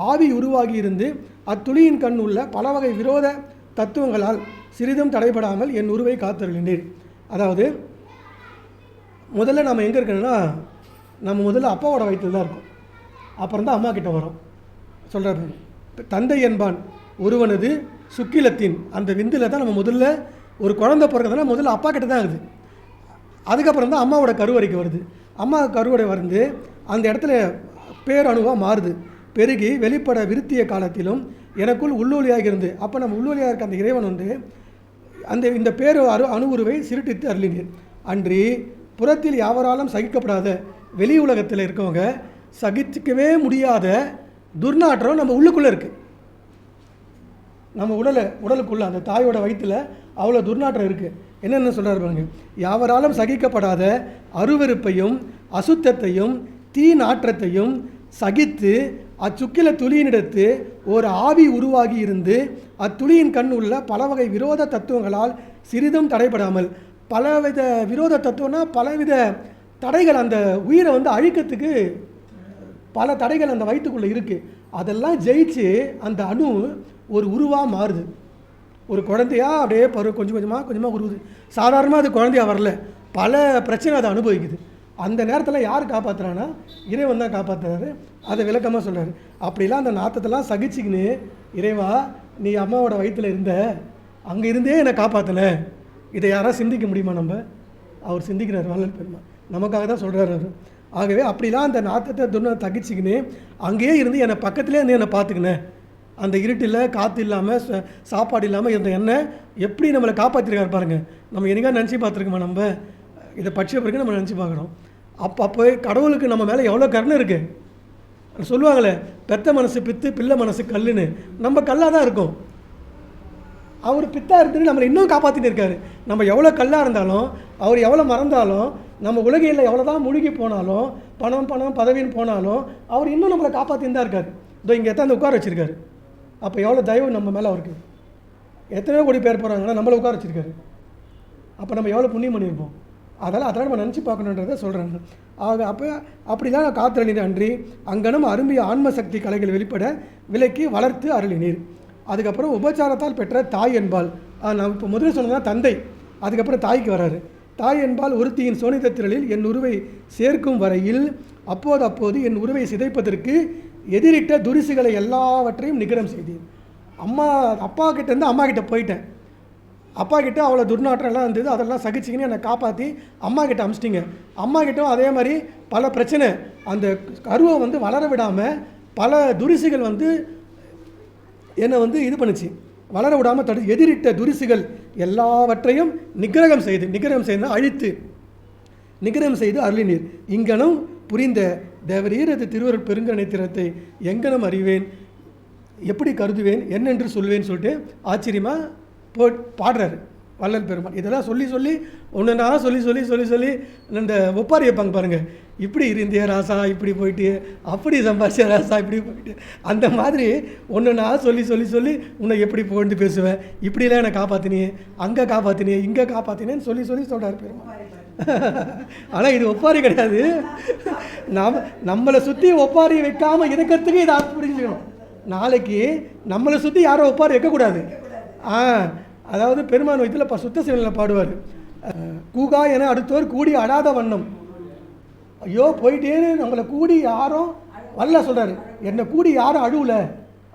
A: ஆவி உருவாகியிருந்து அத்துளியின் கண் உள்ள பல வகை விரோத தத்துவங்களால் சிறிதும் தடைபடாமல் என் உருவை காத்தருளினீர். அதாவது முதல்ல நம்ம எங்கே இருக்கணும்னா, நம்ம முதல்ல அப்பாவோட வயிற்றில் தான் இருக்கும், அப்புறம் தான் அம்மா கிட்ட வரும். சொல்கிறார், தந்தை என்பான் ஒருவனது சுக்கிலத்தின் அந்த விந்தில் தான் நம்ம முதல்ல ஒரு குழந்தை பிறகுதுன்னா முதல்ல அப்பா கிட்ட தான் இருக்குது. அதுக்கப்புறம் தான் அம்மாவோட கருவறைக்கு வருது. அம்மா கருவறை வந்து அந்த இடத்துல பேரணுவாக மாறுது. பெருகி வெளிப்பட விருத்திய காலத்திலும் எனக்குள் உள்ளொலியாக இருந்து, அப்போ நம்ம உள்ளொலியாக இருக்க அந்த இறைவன் வந்து இந்த அணுவுருவை சிறுட்டித்து அருளினீர். அன்றி புறத்தில் யாவராலும் சகிக்கப்படாத வெளி உலகத்தில் இருக்கவங்க சகிச்சிக்கவே முடியாத துர்நாற்றம் நம்ம உள்ளுக்குள்ளே இருக்குது. நம்ம உடலுக்குள்ளே அந்த தாயோட வயிற்றில் அவ்வளோ துர்நாற்றம் இருக்குது. என்னென்ன சொல்கிறார் பாருங்க, யாவராலும் சகிக்கப்படாத அருவருப்பையும் அசுத்தத்தையும் தீ நாற்றத்தையும் சகித்து அச்சுக்கில துளியினிடத்து ஒரு ஆவி உருவாகி இருந்து அத்துளியின் கண் உள்ள பல வகை விரோத தத்துவங்களால் சிறிதும் தடைபடாமல், பலவித விரோத தத்துவம்னா பலவித தடைகள், அந்த உயிரை வந்து அழிக்கிறதுக்கு பல தடைகள் அந்த வயிற்றுக்குள்ளே இருக்குது. அதெல்லாம் ஜெயிச்சு அந்த அணு ஒரு உருவாக மாறுது. ஒரு குழந்தையாக அப்படியே கொஞ்சம் கொஞ்சமாக உருவுது. சாதாரணமாக அது குழந்தையாக வரல, பல பிரச்சனை அதை அனுபவிக்குது. அந்த நேரத்தில் யார் காப்பாற்றுறான்னா இறைவன் தான் காப்பாற்றுறாரு. அதை விளக்கமாக சொல்கிறாரு. அப்படிலாம் அந்த நாத்தத்தெல்லாம் சகிச்சுக்கின்னு, இறைவா நீ அம்மாவோட வயிற்றில் இருந்த, அங்கே இருந்தே என்னை காப்பாற்றின, இதை யாராவது சிந்திக்க முடியுமா? அவர் சிந்திக்கிறார் வள்ளல் பெருமாள், நமக்காக தான் சொல்கிறார் அவர். ஆகவே அப்படிலாம் அந்த நாத்தத்தை தகிச்சிக்கின்னு அங்கேயே இருந்து என்னை பக்கத்துலேயே இருந்து என்னை பார்த்துக்கினேன். அந்த இருட்டில் காற்று இல்லாமல் சாப்பாடு இல்லாமல் இருந்த எண்ணெய் எப்படி நம்மளை காப்பாற்றிருக்காரு பாருங்கள். நம்ம என்னைக்கா நினச்சி பார்த்துருக்கோமா? நம்ம இதை பட்சிய பிறகு நம்ம நினச்சி பார்க்குறோம். அப்போ கடவுளுக்கு நம்ம மேலே எவ்வளோ கருணை இருக்குது. சொல்லுவாங்களே, பெத்த மனசு பித்து பிள்ளை மனசு கல்லுன்னு. நம்ம கல்லாக தான் இருக்கோம். அவர் பித்தாக இருந்துட்டு நம்மளை இன்னும் காப்பாற்றிட்டு இருக்காரு. நம்ம எவ்வளோ கல்லாக இருந்தாலும், அவர் எவ்வளோ மறந்தாலும், நம்ம உலகையில் எவ்வளோ தான் மூழ்கி போனாலும், பணம் பதவின்னு போனாலும், அவர் இன்னும் நம்மளை காப்பாற்றின்னு தான் இருக்கார். இதோ இங்கே எத்தனை உட்கார வச்சுருக்காரு. அப்போ எவ்வளோ தயவு நம்ம மேலே அவருக்கு. எத்தனையோ கோடி பேர் போகிறாங்கன்னா நம்மளை உட்கார வச்சுருக்காரு. அப்போ நம்ம எவ்வளோ புண்ணியம் பண்ணியிருப்போம். அதெல்லாம் நம்ம நினச்சி பார்க்கணுன்றதை சொல்கிறாங்க. அப்போ அப்படி தான் காத்தருளினீர். அன்றி அங்கனம் அரும்பிய ஆன்ம சக்தி கலைகள் வெளிப்பட விலைக்கு வளர்த்து அருளினீர். அதுக்கப்புறம் உபச்சாரத்தால் பெற்ற தாய் என்பாள். நான் இப்போ முதல்ல சொன்னதுனா தந்தை, அதுக்கப்புறம் தாய்க்கு வராரு. தாய் என்பால் ஒருத்தியின் சோனித திரளில் என் உருவை சேர்க்கும் வரையில் அப்போது என் உருவை சிதைப்பதற்கு எதிரிட்ட துரிசுகளை எல்லாவற்றையும் நிகரம் செய்தேன். அப்பா கிட்டேருந்து அம்மா கிட்ட போயிட்டேன். அப்பா கிட்ட அவ்வளோ துர்நாற்றம் எல்லாம் இருந்தது, அதெல்லாம் சகிச்சிக்கின்னு என்னை காப்பாற்றி அம்மா கிட்ட அமிச்சிட்டிங்க. அம்மா கிட்டும் அதே மாதிரி பல பிரச்சனை, அந்த கருவை வளர விடாமல் பல துரிசுகள் என்னை இது பண்ணுச்சு, வளர விடாமல் எதிரிட்ட துரிசுகள் எல்லாவற்றையும் நிகிரகம் செய்து அழித்து நிகிரகம் செய்து அருளினீர். இங்கனம் புரிந்த தேவரீரது திருவருட் பெருங்கருணை திறத்தை எங்கனம் அறிவேன், எப்படி கருதுவேன், என்னென்று சொல்வேன்னு சொல்லிட்டு ஆச்சரியமாக பாடுறாரு வள்ளல் பெருமாள். இதெல்லாம் சொல்லி ஒன்றுனா சொல்லி இந்த ஒப்பாரி வைப்பாங்க பாருங்கள், இப்படி இருந்திய ராசா இப்படி போயிட்டு, அப்படி சம்பாதிச்ச ராசா இப்படி போயிட்டு, அந்த மாதிரி ஒன்றுனா சொல்லி உன்னை எப்படி புகழ்ந்து பேசுவேன், இப்படிலாம் என்னை காப்பாற்றினியே, அங்கே காப்பாற்றினியே, இங்கே காப்பாற்றினேன்னு சொல்லி சொல்கிறார் பெருமாள். ஆனால் இது ஒப்பாரி கிடையாது. நம்மளை சுற்றி ஒப்பாரி வைக்காமல் இருக்கிறதுக்கு இதை புரிஞ்சுக்கணும். நாளைக்கு நம்மளை சுற்றி யாரும் ஒப்பாரி வைக்கக்கூடாது. அதாவது பெருமான் வயிற்றில் சுத்த சிவனில் பாடுவார், கூகா என அடுத்தவர் கூடி அடாத வண்ணம். ஐயோ போயிட்டேன்னு நம்மளை கூடி யாரும் வரல சொல்கிறாரு, என்னை கூடி யாரும் அழுவல,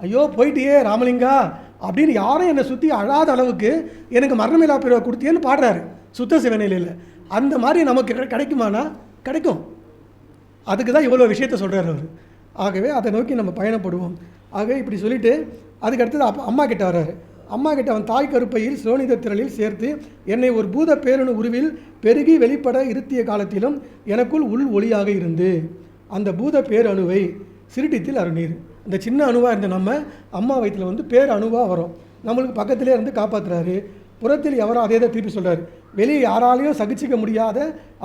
A: ஐயோ போயிட்டியே ராமலிங்கா அப்படின்னு யாரும் என்னை சுற்றி அழாத அளவுக்கு எனக்கு மரணமில்லா பிறவை கொடுத்தியேன்னு பாடுறாரு சுத்த சிவநிலையில். அந்த மாதிரி நமக்கு கிடைக்குமானா கிடைக்கும். அதுக்கு தான் இவ்வளோ விஷயத்த சொல்கிறார் அவர். ஆகவே அதை நோக்கி நம்ம பயணப்படுவோம். ஆகவே இப்படி சொல்லிவிட்டு அதுக்கடுத்தது அம்மா கிட்ட வர்றாரு. அம்மா கிட்ட அவன் தாய் கருப்பையில் சோனித திரளில் சேர்த்து என்னை ஒரு பூத பேரணு உருவில் பெருகி வெளிப்பட இருத்திய காலத்திலும் எனக்குள் உள் ஒளியாக இருந்து அந்த பூத பேரணுவை சிறுட்டித்தில் அருணீர். இந்த சின்ன அணுவாக இருந்த நம்ம அம்மா வயிற்றில் பேர் அணுவாக வரும், நம்மளுக்கு பக்கத்திலே இருந்து காப்பாற்றுறாரு. புறத்தில் எவரோ அதே தான் திருப்பி சொல்கிறார், வெளியே யாராலையும் சகிச்சிக்க முடியாத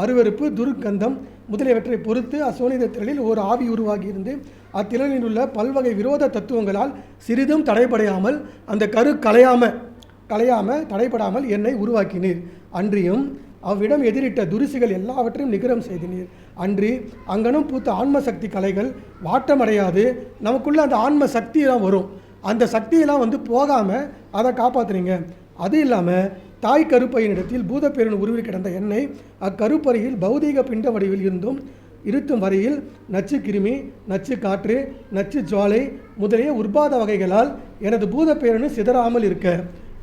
A: அருவருப்பு துர்க்கந்தம் முதலியவற்றை பொறுத்து அசோனித திரளில் ஒரு ஆவி உருவாகி இருந்து அத்திரளில் உள்ள பல்வகை விரோத தத்துவங்களால் சிறிதும் தடைபடையாமல் அந்த கரு கலையாமல் தடைபடாமல் என்னை உருவாக்கினீர். அன்றியும் அவ்விடம் எதிரிட்ட துரிசுகள் எல்லாவற்றையும் நிகரம் செய்தினீர். அன்றி அங்கனும் பூத்த ஆன்ம சக்தி கலைகள் வாட்டமடையாது நமக்குள்ளே அந்த ஆன்ம சக்தியெல்லாம் வரும், அந்த சக்தியெல்லாம் போகாமல் அதை காப்பாற்றுறீங்க. அது இல்லாமல் தாய் கருப்பையினிடத்தில் பூதப்பேரன் உருவில் கிடந்த எண்ணெய் அக்கருப்பறையில் பௌதீக பிண்ட வடிவில் இருத்தும் வரையில் நச்சு கிருமி, நச்சு காற்று, நச்சு ஜுவாலை முதலிய உற்பாத வகைகளால் எனது பூதப்பேரனு சிதறாமல் இருக்க,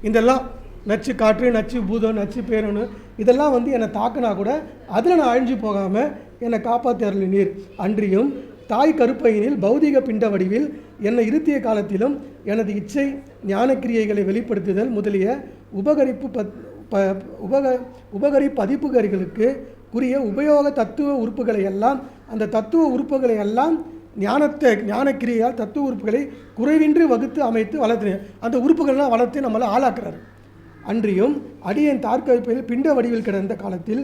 A: இதெல்லாம் நச்சு காற்று, நச்சு பூதம், நச்சு பேரனு இதெல்லாம் என்னை தாக்குனா கூட அதில் நான் அழிஞ்சு போகாமல் என்னை காப்பாற்றி அருளினீர். அன்றியும் தாய் கருப்பையினில் பௌதீக பிண்ட வடிவில் என்னை இருத்திய காலத்திலும் எனது இச்சை ஞானக்கிரியைகளை வெளிப்படுத்துதல் முதலிய உபகரிப்பதிப்புகளுக்கு குறிய உபயோக தத்துவ உறுப்புகளை எல்லாம் அந்த தத்துவ உறுப்புகளை எல்லாம் ஞானக்கிரியால் தத்துவ உறுப்புகளை குறைவின்றி வகுத்து அமைத்து வளர்த்தினேன். அந்த உறுப்புகள்லாம் வளர்த்து நம்மளை ஆளாக்குறாரு. அன்றியும் அடியேன் தார்கருப்பையில் பிண்ட வடிவில் கிடந்த காலத்தில்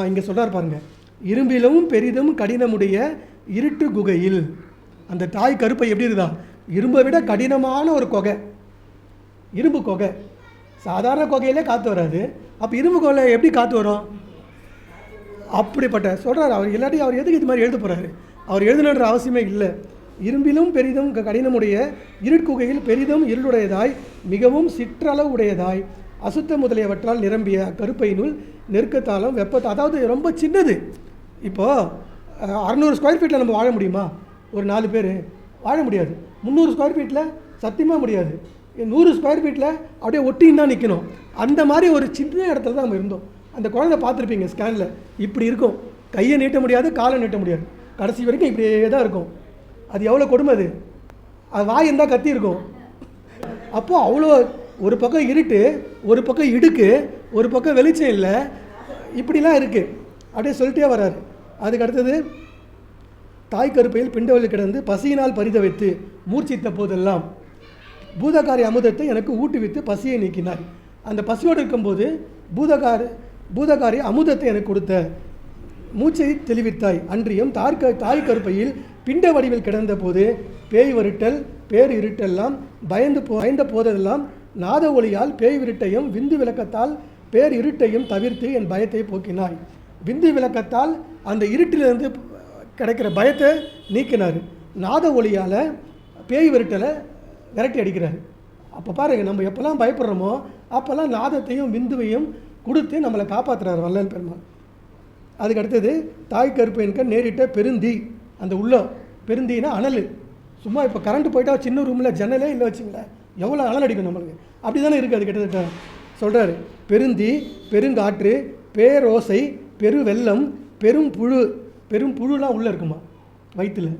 A: இங்கே சொல்கிறார் பாருங்கள், இரும்பிலும் பெரிதும் கடினமுடைய இருட்டு குகையில் அந்த தாய் கருப்பை எப்படி இருந்தா, இரும்பை விட கடினமான ஒரு குகை, இரும்பு குகை. சாதாரண குகையிலே காற்று வராது, அப்போ இரும்பு குகையில் எப்படி காற்று வரும்? அப்படிப்பட்ட சொல்கிறார் அவர். இல்லாட்டி அவர் எதுக்கு இது மாதிரி எழுத போகிறாரு? அவர் எழுதணுன்ற அவசியமே இல்லை. இரும்பிலும் பெரிதும் கடினமுடைய இருட்குகையில் பெரிதும் இருளுடையதாய் மிகவும் சிற்றளவு உடையதாய் அசுத்த முதலியவற்றால் நிரம்பிய கருப்பையினுள் நெருக்கத்தாலும் வெப்பத்தால், அதாவது ரொம்ப சின்னது. இப்போது 600 ஸ்கொயர் ஃபீட்டில் நம்ம வாழ முடியுமா? ஒரு 4 பேர் வாழ முடியாது. 300 ஸ்கொயர் ஃபீட்டில் சத்தியமாக முடியாது. 100 ஸ்கொயர் ஃபீட்டில் அப்படியே ஒட்டின்னு தான் நிற்கணும். அந்த மாதிரி ஒரு சின்ன இடத்துல தான் நம்ம இருந்தோம். அந்த குழந்தை பார்த்துருப்பீங்க ஸ்கேனில், இப்படி இருக்கும், கையை நீட்ட முடியாது, காலை நீட்ட முடியாது, கடைசி வரைக்கும் இப்படியே தான் இருக்கும். அது எவ்வளோ கொடுமை அது வாய் இருந்தால் கத்தி இருக்கும். அப்போது அவ்வளோ ஒரு பக்கம் இருட்டு, ஒரு பக்கம் இடுக்கு, ஒரு பக்கம் வெளிச்சம் இல்லை, இப்படிலாம் இருக்குது. அப்படியே சொல்லிட்டே வர்றாரு. அதுக்கு அடுத்தது தாய் கருப்பையில் பிண்டவெளி கிடந்து பசியினால் பரித வைத்து மூர்ச்சித்த போதெல்லாம் பூதகாரி அமுதத்தை எனக்கு ஊட்டுவித்து பசியை நீக்கினார். அந்த பசியோடு இருக்கும்போது பூதகாரி அமுதத்தை எனக்கு கொடுத்த மூச்சை தெளிவித்தாய். அன்றியும் தாய் கருப்பையில் பிண்ட வடிவில் கிடந்த போது பேய் வருட்டல் பேர் இருட்டெல்லாம் பயந்த போதெல்லாம் நாத ஒளியால் பேய் விருட்டையும் விந்து விளக்கத்தால் பேர் இருட்டையும் தவிர்த்து என் பயத்தை போக்கினாய். விந்து விளக்கத்தால் அந்த இருட்டிலிருந்து கிடைக்கிற பயத்தை நீக்கினார். நாத ஒளியால் பேய் விருட்டலை விரட்டி அடிக்கிறார். அப்போ பாருங்கள், நம்ம எப்போல்லாம் பயப்படுறோமோ அப்போல்லாம் நாதத்தையும் விந்துவையும் கொடுத்து நம்மளை காப்பாற்றுறாரு வள்ளல் பெருமாள். அதுக்கு அடுத்தது தாய் கருப்பு என்க நேரிட்ட பெருந்தி. அந்த உள்ள பெருந்தினா அனல். சும்மா இப்போ கரண்ட்டு போயிட்டா சின்ன ரூமில் ஜன்னலே இல்லை வச்சுங்களேன், எவ்வளோ அனல் அடிக்கும் நம்மளுக்கு. அப்படி தானே இருக்குது. அது கிட்டத்தட்ட சொல்கிறாரு. பெருந்தி, பெருங்காற்று, பேரோசை, பெரு வெள்ளம், பெரும் புழு. பெரும் புழுலாம் உள்ளே இருக்குமா வயிற்றில்,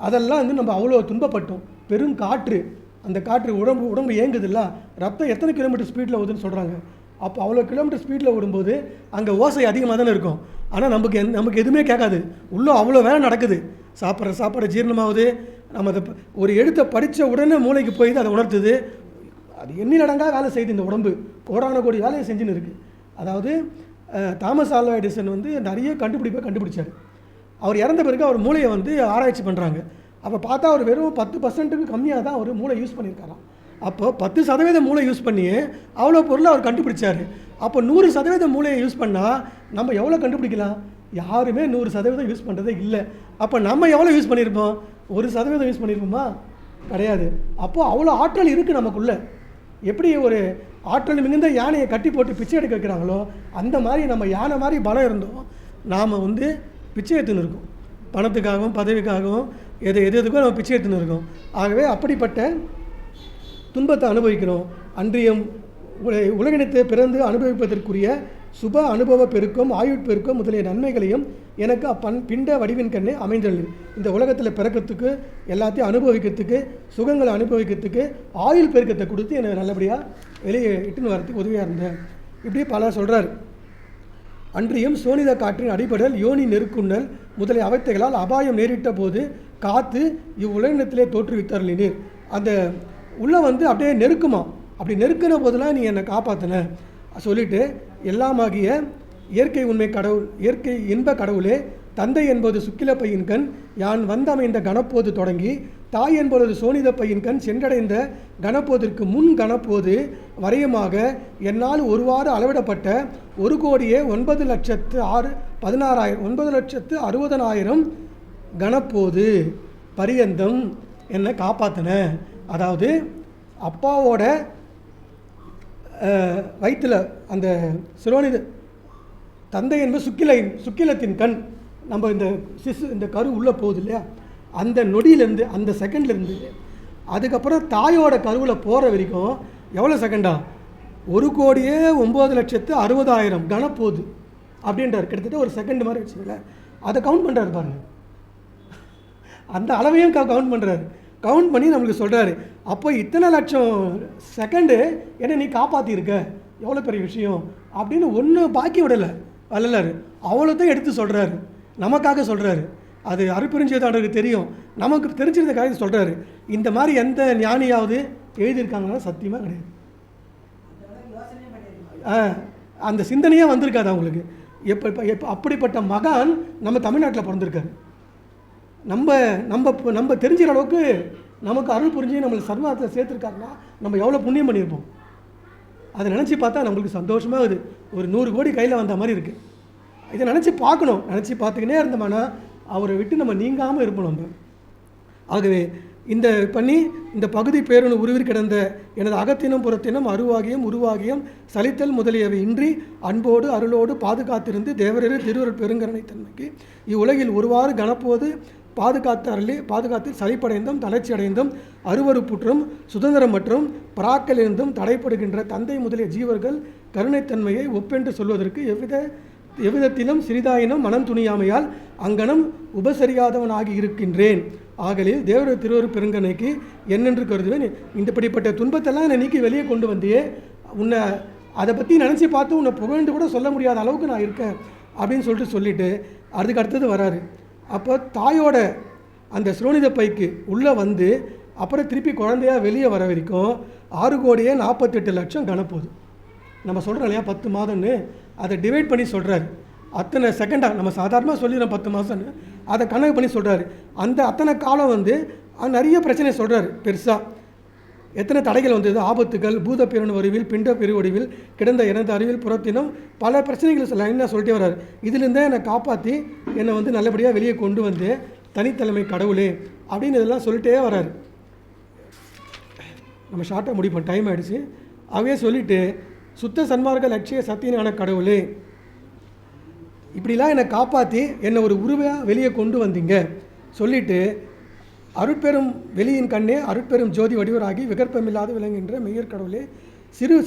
A: அதெல்லாம் வந்து நம்ம அவ்வளோ துன்பப்பட்டோம். பெரும் காற்று, அந்த காற்று உடம்பு ஏங்குதில்ல, ரத்தம் எத்தனை கிலோமீட்டர் ஸ்பீடில் ஓடுதுன்னு சொல்கிறாங்க. அப்போ அவ்வளோ கிலோமீட்டர் ஸ்பீடில் ஓடும்போது அங்கே ஓசை அதிகமாக தானே இருக்கும். ஆனால் நமக்கு எதுவுமே கேட்காது. உள்ளே அவ்வளோ வேலை நடக்குது. சாப்பாடு ஜீரணமாகுது. நம்ம அதை ஒரு எழுத்தை படித்த உடனே மூளைக்கு போய் அதை உணர்த்துது. அது எண்ணிலடங்காக வேலை செய்யுது. இந்த உடம்பு கோடான கோடி வேலையை செஞ்சுன்னு இருக்குது. அதாவது தாமஸ் ஆல்வா எடிசன் வந்து நிறைய கண்டுபிடிச்சார். அவர் இறந்த பிறகு அவர் மூளையை வந்து ஆராய்ச்சி பண்ணுறாங்க. அப்போ பார்த்தா அவர் வெறும் 10% கம்மியாக தான் அவர் மூளை யூஸ் பண்ணியிருக்காராம். அப்போ 10% மூளை யூஸ் பண்ணி அவ்வளோ பொருளை அவர் கண்டுபிடிச்சார். அப்போ 100% மூளையை யூஸ் பண்ணால் நம்ம எவ்வளோ கண்டுபிடிக்கலாம்? யாருமே 100% யூஸ் பண்ணுறதே இல்லை. அப்போ நம்ம எவ்வளோ யூஸ் பண்ணியிருப்போம்? 1% யூஸ் பண்ணியிருப்போமா? கிடையாது. அப்போது அவ்வளோ ஆற்றல் இருக்குது நமக்குள்ளே. எப்படி ஒரு ஆற்றல் மிகுந்த யானையை கட்டி போட்டு பிச்சை எடுக்க வைக்கிறாங்களோ அந்த மாதிரி நம்ம யானை மாதிரி பலம் இருந்தோம் நாம் வந்து பிச்சை எடுத்துன்னு இருக்கோம். பணத்துக்காகவும் பதவிக்காகவும் எதுக்கும் நம்ம பிச்சை எடுத்துன்னு இருக்கோம். ஆகவே அப்படிப்பட்ட துன்பத்தை அனுபவிக்கிறோம். அன்றியம் உலகினத்தை பிறந்து அனுபவிப்பதற்குரிய சுப அனுபவ பெருக்கம், ஆயுட்பெருக்கம் முதலிய நன்மைகளையும் எனக்கு பிண்ட வடிவின் கண்ணே அமைந்துள்ளது. இந்த உலகத்தில் பிறக்கிறதுக்கு, எல்லாத்தையும் அனுபவிக்கிறதுக்கு, சுகங்களை அனுபவிக்கிறதுக்கு ஆயுள் பெருக்கத்தை கொடுத்து என்னை நல்லபடியாக வெளியே இட்டுன்னு வரத்துக்கு உதவியாக இருந்தேன். இப்படி பல சொல்கிறார். அன்றியும் சோனித காற்றின் அடிபடல், யோனி நெருக்குண்ணல் முதலிய அவத்தைகளால் அபாயம் நேரிட்ட போது காத்து இவ்வுலகினத்திலே தோற்றுவித்தருளினீர். அந்த உள்ளே வந்து அப்படியே நெருக்குமா. அப்படி நெருக்கின போதெல்லாம் நீ என்னை காப்பாற்றின சொல்லிட்டு, எல்லாமாகிய இயற்கை உண்மை கடவுள், இயற்கை இன்ப கடவுளே, தந்தை என்பது சுக்கில பையின் கண் யான் வந்தமைந்த கணப்போது தொடங்கி, தாய் என்பது சோனித பையின் கண் சென்றடைந்த கணப்போதிற்கு முன் கணப்போது வரையுமாக என்னால் ஒருவாறு அளவிடப்பட்ட 1,9,16,000 கணப்போது பரியந்தம் என்னை காப்பாற்றின. அதாவது அப்பாவோட வயிற்றில் அந்த சிரோனித தந்தை என்பது சுக்கிலத்தின் கண், நம்ம இந்த கரு உள்ளே போகுது இல்லையா, அந்த நொடியிலேருந்து, அந்த செகண்ட்லேருந்து அதுக்கப்புறம் தாயோட கருவில் போகிற வரைக்கும் எவ்வளோ செகண்டா? 1,09,60,000 கணப்போகுது அப்படின்றார். கிட்டத்தட்ட ஒரு செகண்ட் மாதிரி வச்சுங்களேன். அதை கவுண்ட் பண்ணுறாரு பாருங்கள். அந்த அளவையும் கவுண்ட் பண்ணுறாரு. கவுண்ட் பண்ணி நம்மளுக்கு சொல்கிறாரு. அப்போ இத்தனை லட்சம் செகண்டு என்ன நீ காப்பாற்றியிருக்க, எவ்வளோ பெரிய விஷயம் அப்படின்னு ஒன்று பாக்கி விடலை வள்ளலார். அவ்வளோத்தையும் எடுத்து சொல்கிறாரு, நமக்காக சொல்கிறாரு. அது அருட்பெருஞ்சோதியாருக்கு தெரியும், நமக்கு தெரிஞ்சிருந்தக்காக சொல்கிறாரு. இந்த மாதிரி எந்த ஞானியாவது எழுதியிருக்காங்கன்னா சத்தியமாக கிடையாது. அந்த சிந்தனையாக வந்திருக்காது அவங்களுக்கு. எப்போ அப்படிப்பட்ட மகான் நம்ம தமிழ்நாட்டில் பிறந்திருக்காரு. நம்ம தெரிஞ்சிற அளவுக்கு நமக்கு அருள் புரிஞ்சு நம்மளை சர்வாத்தில் சேர்த்துருக்காருன்னா நம்ம எவ்வளோ புண்ணியம் பண்ணியிருப்போம். அதை நினச்சி பார்த்தா நம்மளுக்கு சந்தோஷமாக இருக்குது. ஒரு 100 கோடி கையில் வந்த மாதிரி இருக்குது. இதை நினச்சி பார்க்கணும். நினச்சி பார்த்துக்கினே இருந்தோம்னா அவரை விட்டு நம்ம நீங்காமல் இருப்போம் நம்ம. ஆகவே இந்த பகுதி பேருணு உருவில் கிடந்த எனது அகத்தினும் புறத்தினும் உருவாகியும் சலித்தல் முதலியவை இன்றி அன்போடு அருளோடு பாதுகாத்திருந்து தேவரரு திருவருள் பெருங்கருணை தன்மைக்கு இவ்வுலகில் ஒருவாறு கணப்போது பாதுகாத்து சலிப்படைந்தும் தளர்ச்சி அடைந்தும் அருவறுப்புற்றும் சுதந்திரம் மற்றும் பராக்கிலிருந்தும் தடைப்படுகின்ற தந்தை முதலிய ஜீவர்கள் கருணைத்தன்மையை ஒப்பென்று சொல்வதற்கு எவ்விதத்திலும் சிறிதாயினும் மனம் துணியாமையால் அங்கனம் உபசரியாதவனாகி இருக்கின்றேன். ஆகலில் தேவர திருவருள் பெருங்கனைக்கு என்னென்று கருதுவேன். இந்தப்படிப்பட்ட துன்பத்தெல்லாம் என்னை நீக்கி வெளியே கொண்டு வந்தியே, உன்னை அதை பற்றி நினச்சி பார்த்து உன்னை புகழ்ந்து கூட சொல்ல முடியாத அளவுக்கு நான் இருக்கேன் அப்படின்னு சொல்லிட்டு அதுக்கு அடுத்தது வராரு. அப்போ தாயோட அந்த சிரோனித பைக்கு உள்ளே வந்து அப்புறம் திருப்பி குழந்தையாக வெளியே வர வரைக்கும் 6,48,00,000 கணப்போகுது. நம்ம சொல்கிறோம் இல்லையா 10 மாதம்னு, அதை டிவைட் பண்ணி சொல்கிறாரு. அத்தனை செகண்டாக நம்ம சாதாரணமாக சொல்லிடுறோம் 10 மாதம்னு, அதை கணக்கு பண்ணி சொல்கிறாரு. அத்தனை காலம் வந்து நிறைய பிரச்சனை சொல்கிறாரு. பெருசாக எத்தனை தடைகள் வந்தது, ஆபத்துகள், பூத பெருணு வடிவில், பிண்ட பெருவடிவில் கிடந்த எனது அறிவில் புறத்தினும் பல பிரச்சனைகள் லைனாக சொல்லிட்டே வர்றாரு. இதுலேருந்தே என்னை காப்பாற்றி என்னை வந்து நல்லபடியாக வெளியே கொண்டு வந்து தனித்தலைமை கடவுளே அப்படின்னு இதெல்லாம் சொல்லிட்டே வர்றாரு. நம்ம ஷார்ட்டாக முடிப்போம், டைம் ஆகிடுச்சு. அவையே சொல்லிவிட்டு சுத்த சன்மார்க்க லட்சிய சத்தியனான கடவுளே, இப்படிலாம் என்னை காப்பாற்றி என்னை ஒரு உருவையாக வெளியே கொண்டு வந்தீங்க சொல்லிவிட்டு, அருட்பெரும் வெளியின் கண்ணே அருட்பெரும் ஜோதி வடிவராகி விகற்பமில்லாது விளங்குகின்ற மெய்யர் கடவுளே,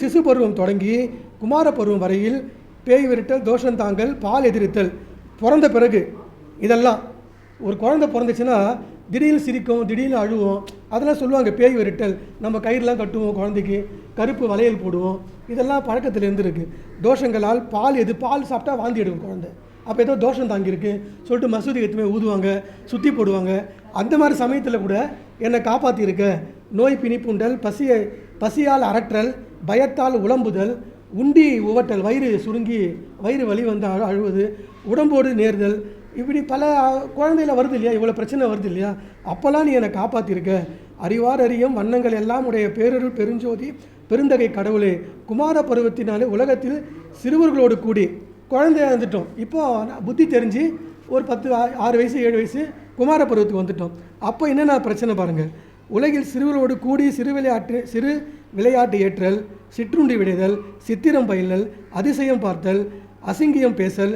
A: சிசு பருவம் தொடங்கி குமார பருவம் வரையில் பேய் விரட்டல், தோஷம் தாங்கல், பால் எதிர்த்தல், பிறந்த பிறகு இதெல்லாம் ஒரு குழந்தை பிறந்துச்சுன்னா திடீர்னு சிரிக்கும், திடீர்னு அழுவோம், அதெல்லாம் சொல்லுவாங்க பேய் விரட்டல். நம்ம கயிறுலாம் கட்டுவோம், குழந்தைக்கு கருப்பு வளையல் போடுவோம், இதெல்லாம் பழக்கத்தில் இருந்துருக்கு. தோஷங்களால் பால் சாப்பிட்டா வாந்தி எடுக்கும் குழந்தை, அப்போ ஏதோ தோஷம் தாங்கியிருக்கு சொல்லிட்டு மசூதி எத்துமே ஊதுவாங்க, சுற்றி போடுவாங்க. அந்த மாதிரி சமயத்தில் கூட என்னை காப்பாற்றியிருக்க. நோய் பிணிப்புண்டல், பசியால் அரற்றல், பயத்தால் உளம்புதல், உண்டி உவட்டல், வயிறு சுருங்கி வயிறு வலி வந்து அழுவது, உடம்போடு நேர்தல், இப்படி பல குழந்தையில் வருது இல்லையா, இவ்வளோ பிரச்சனை வருது இல்லையா, அப்போல்லாம் நீ என்னை காப்பாற்றிருக்க. அறிவார் அறியும் வண்ணங்கள் எல்லாம் உடைய பேரருள் பெருஞ்சோதி பெருந்தகை கடவுளே, குமார பருவத்தினாலே உலகத்தில் சிறுவர்களோடு கூடி குழந்தையாக இருந்துட்டோம். இப்போது புத்தி தெரிஞ்சு ஒரு 6 வயசு 7 வயசு குமார பருவத்துக்கு வந்துட்டோம். அப்போ என்னென்ன பிரச்சனை பாருங்கள். உலகில் சிறுவர்களோடு கூடி சிறு விளையாட்டு ஏற்றல், சிற்றுண்டி விடைதல், சித்திரம் பயிலல், அதிசயம் பார்த்தல், அசிங்கியம் பேசல்,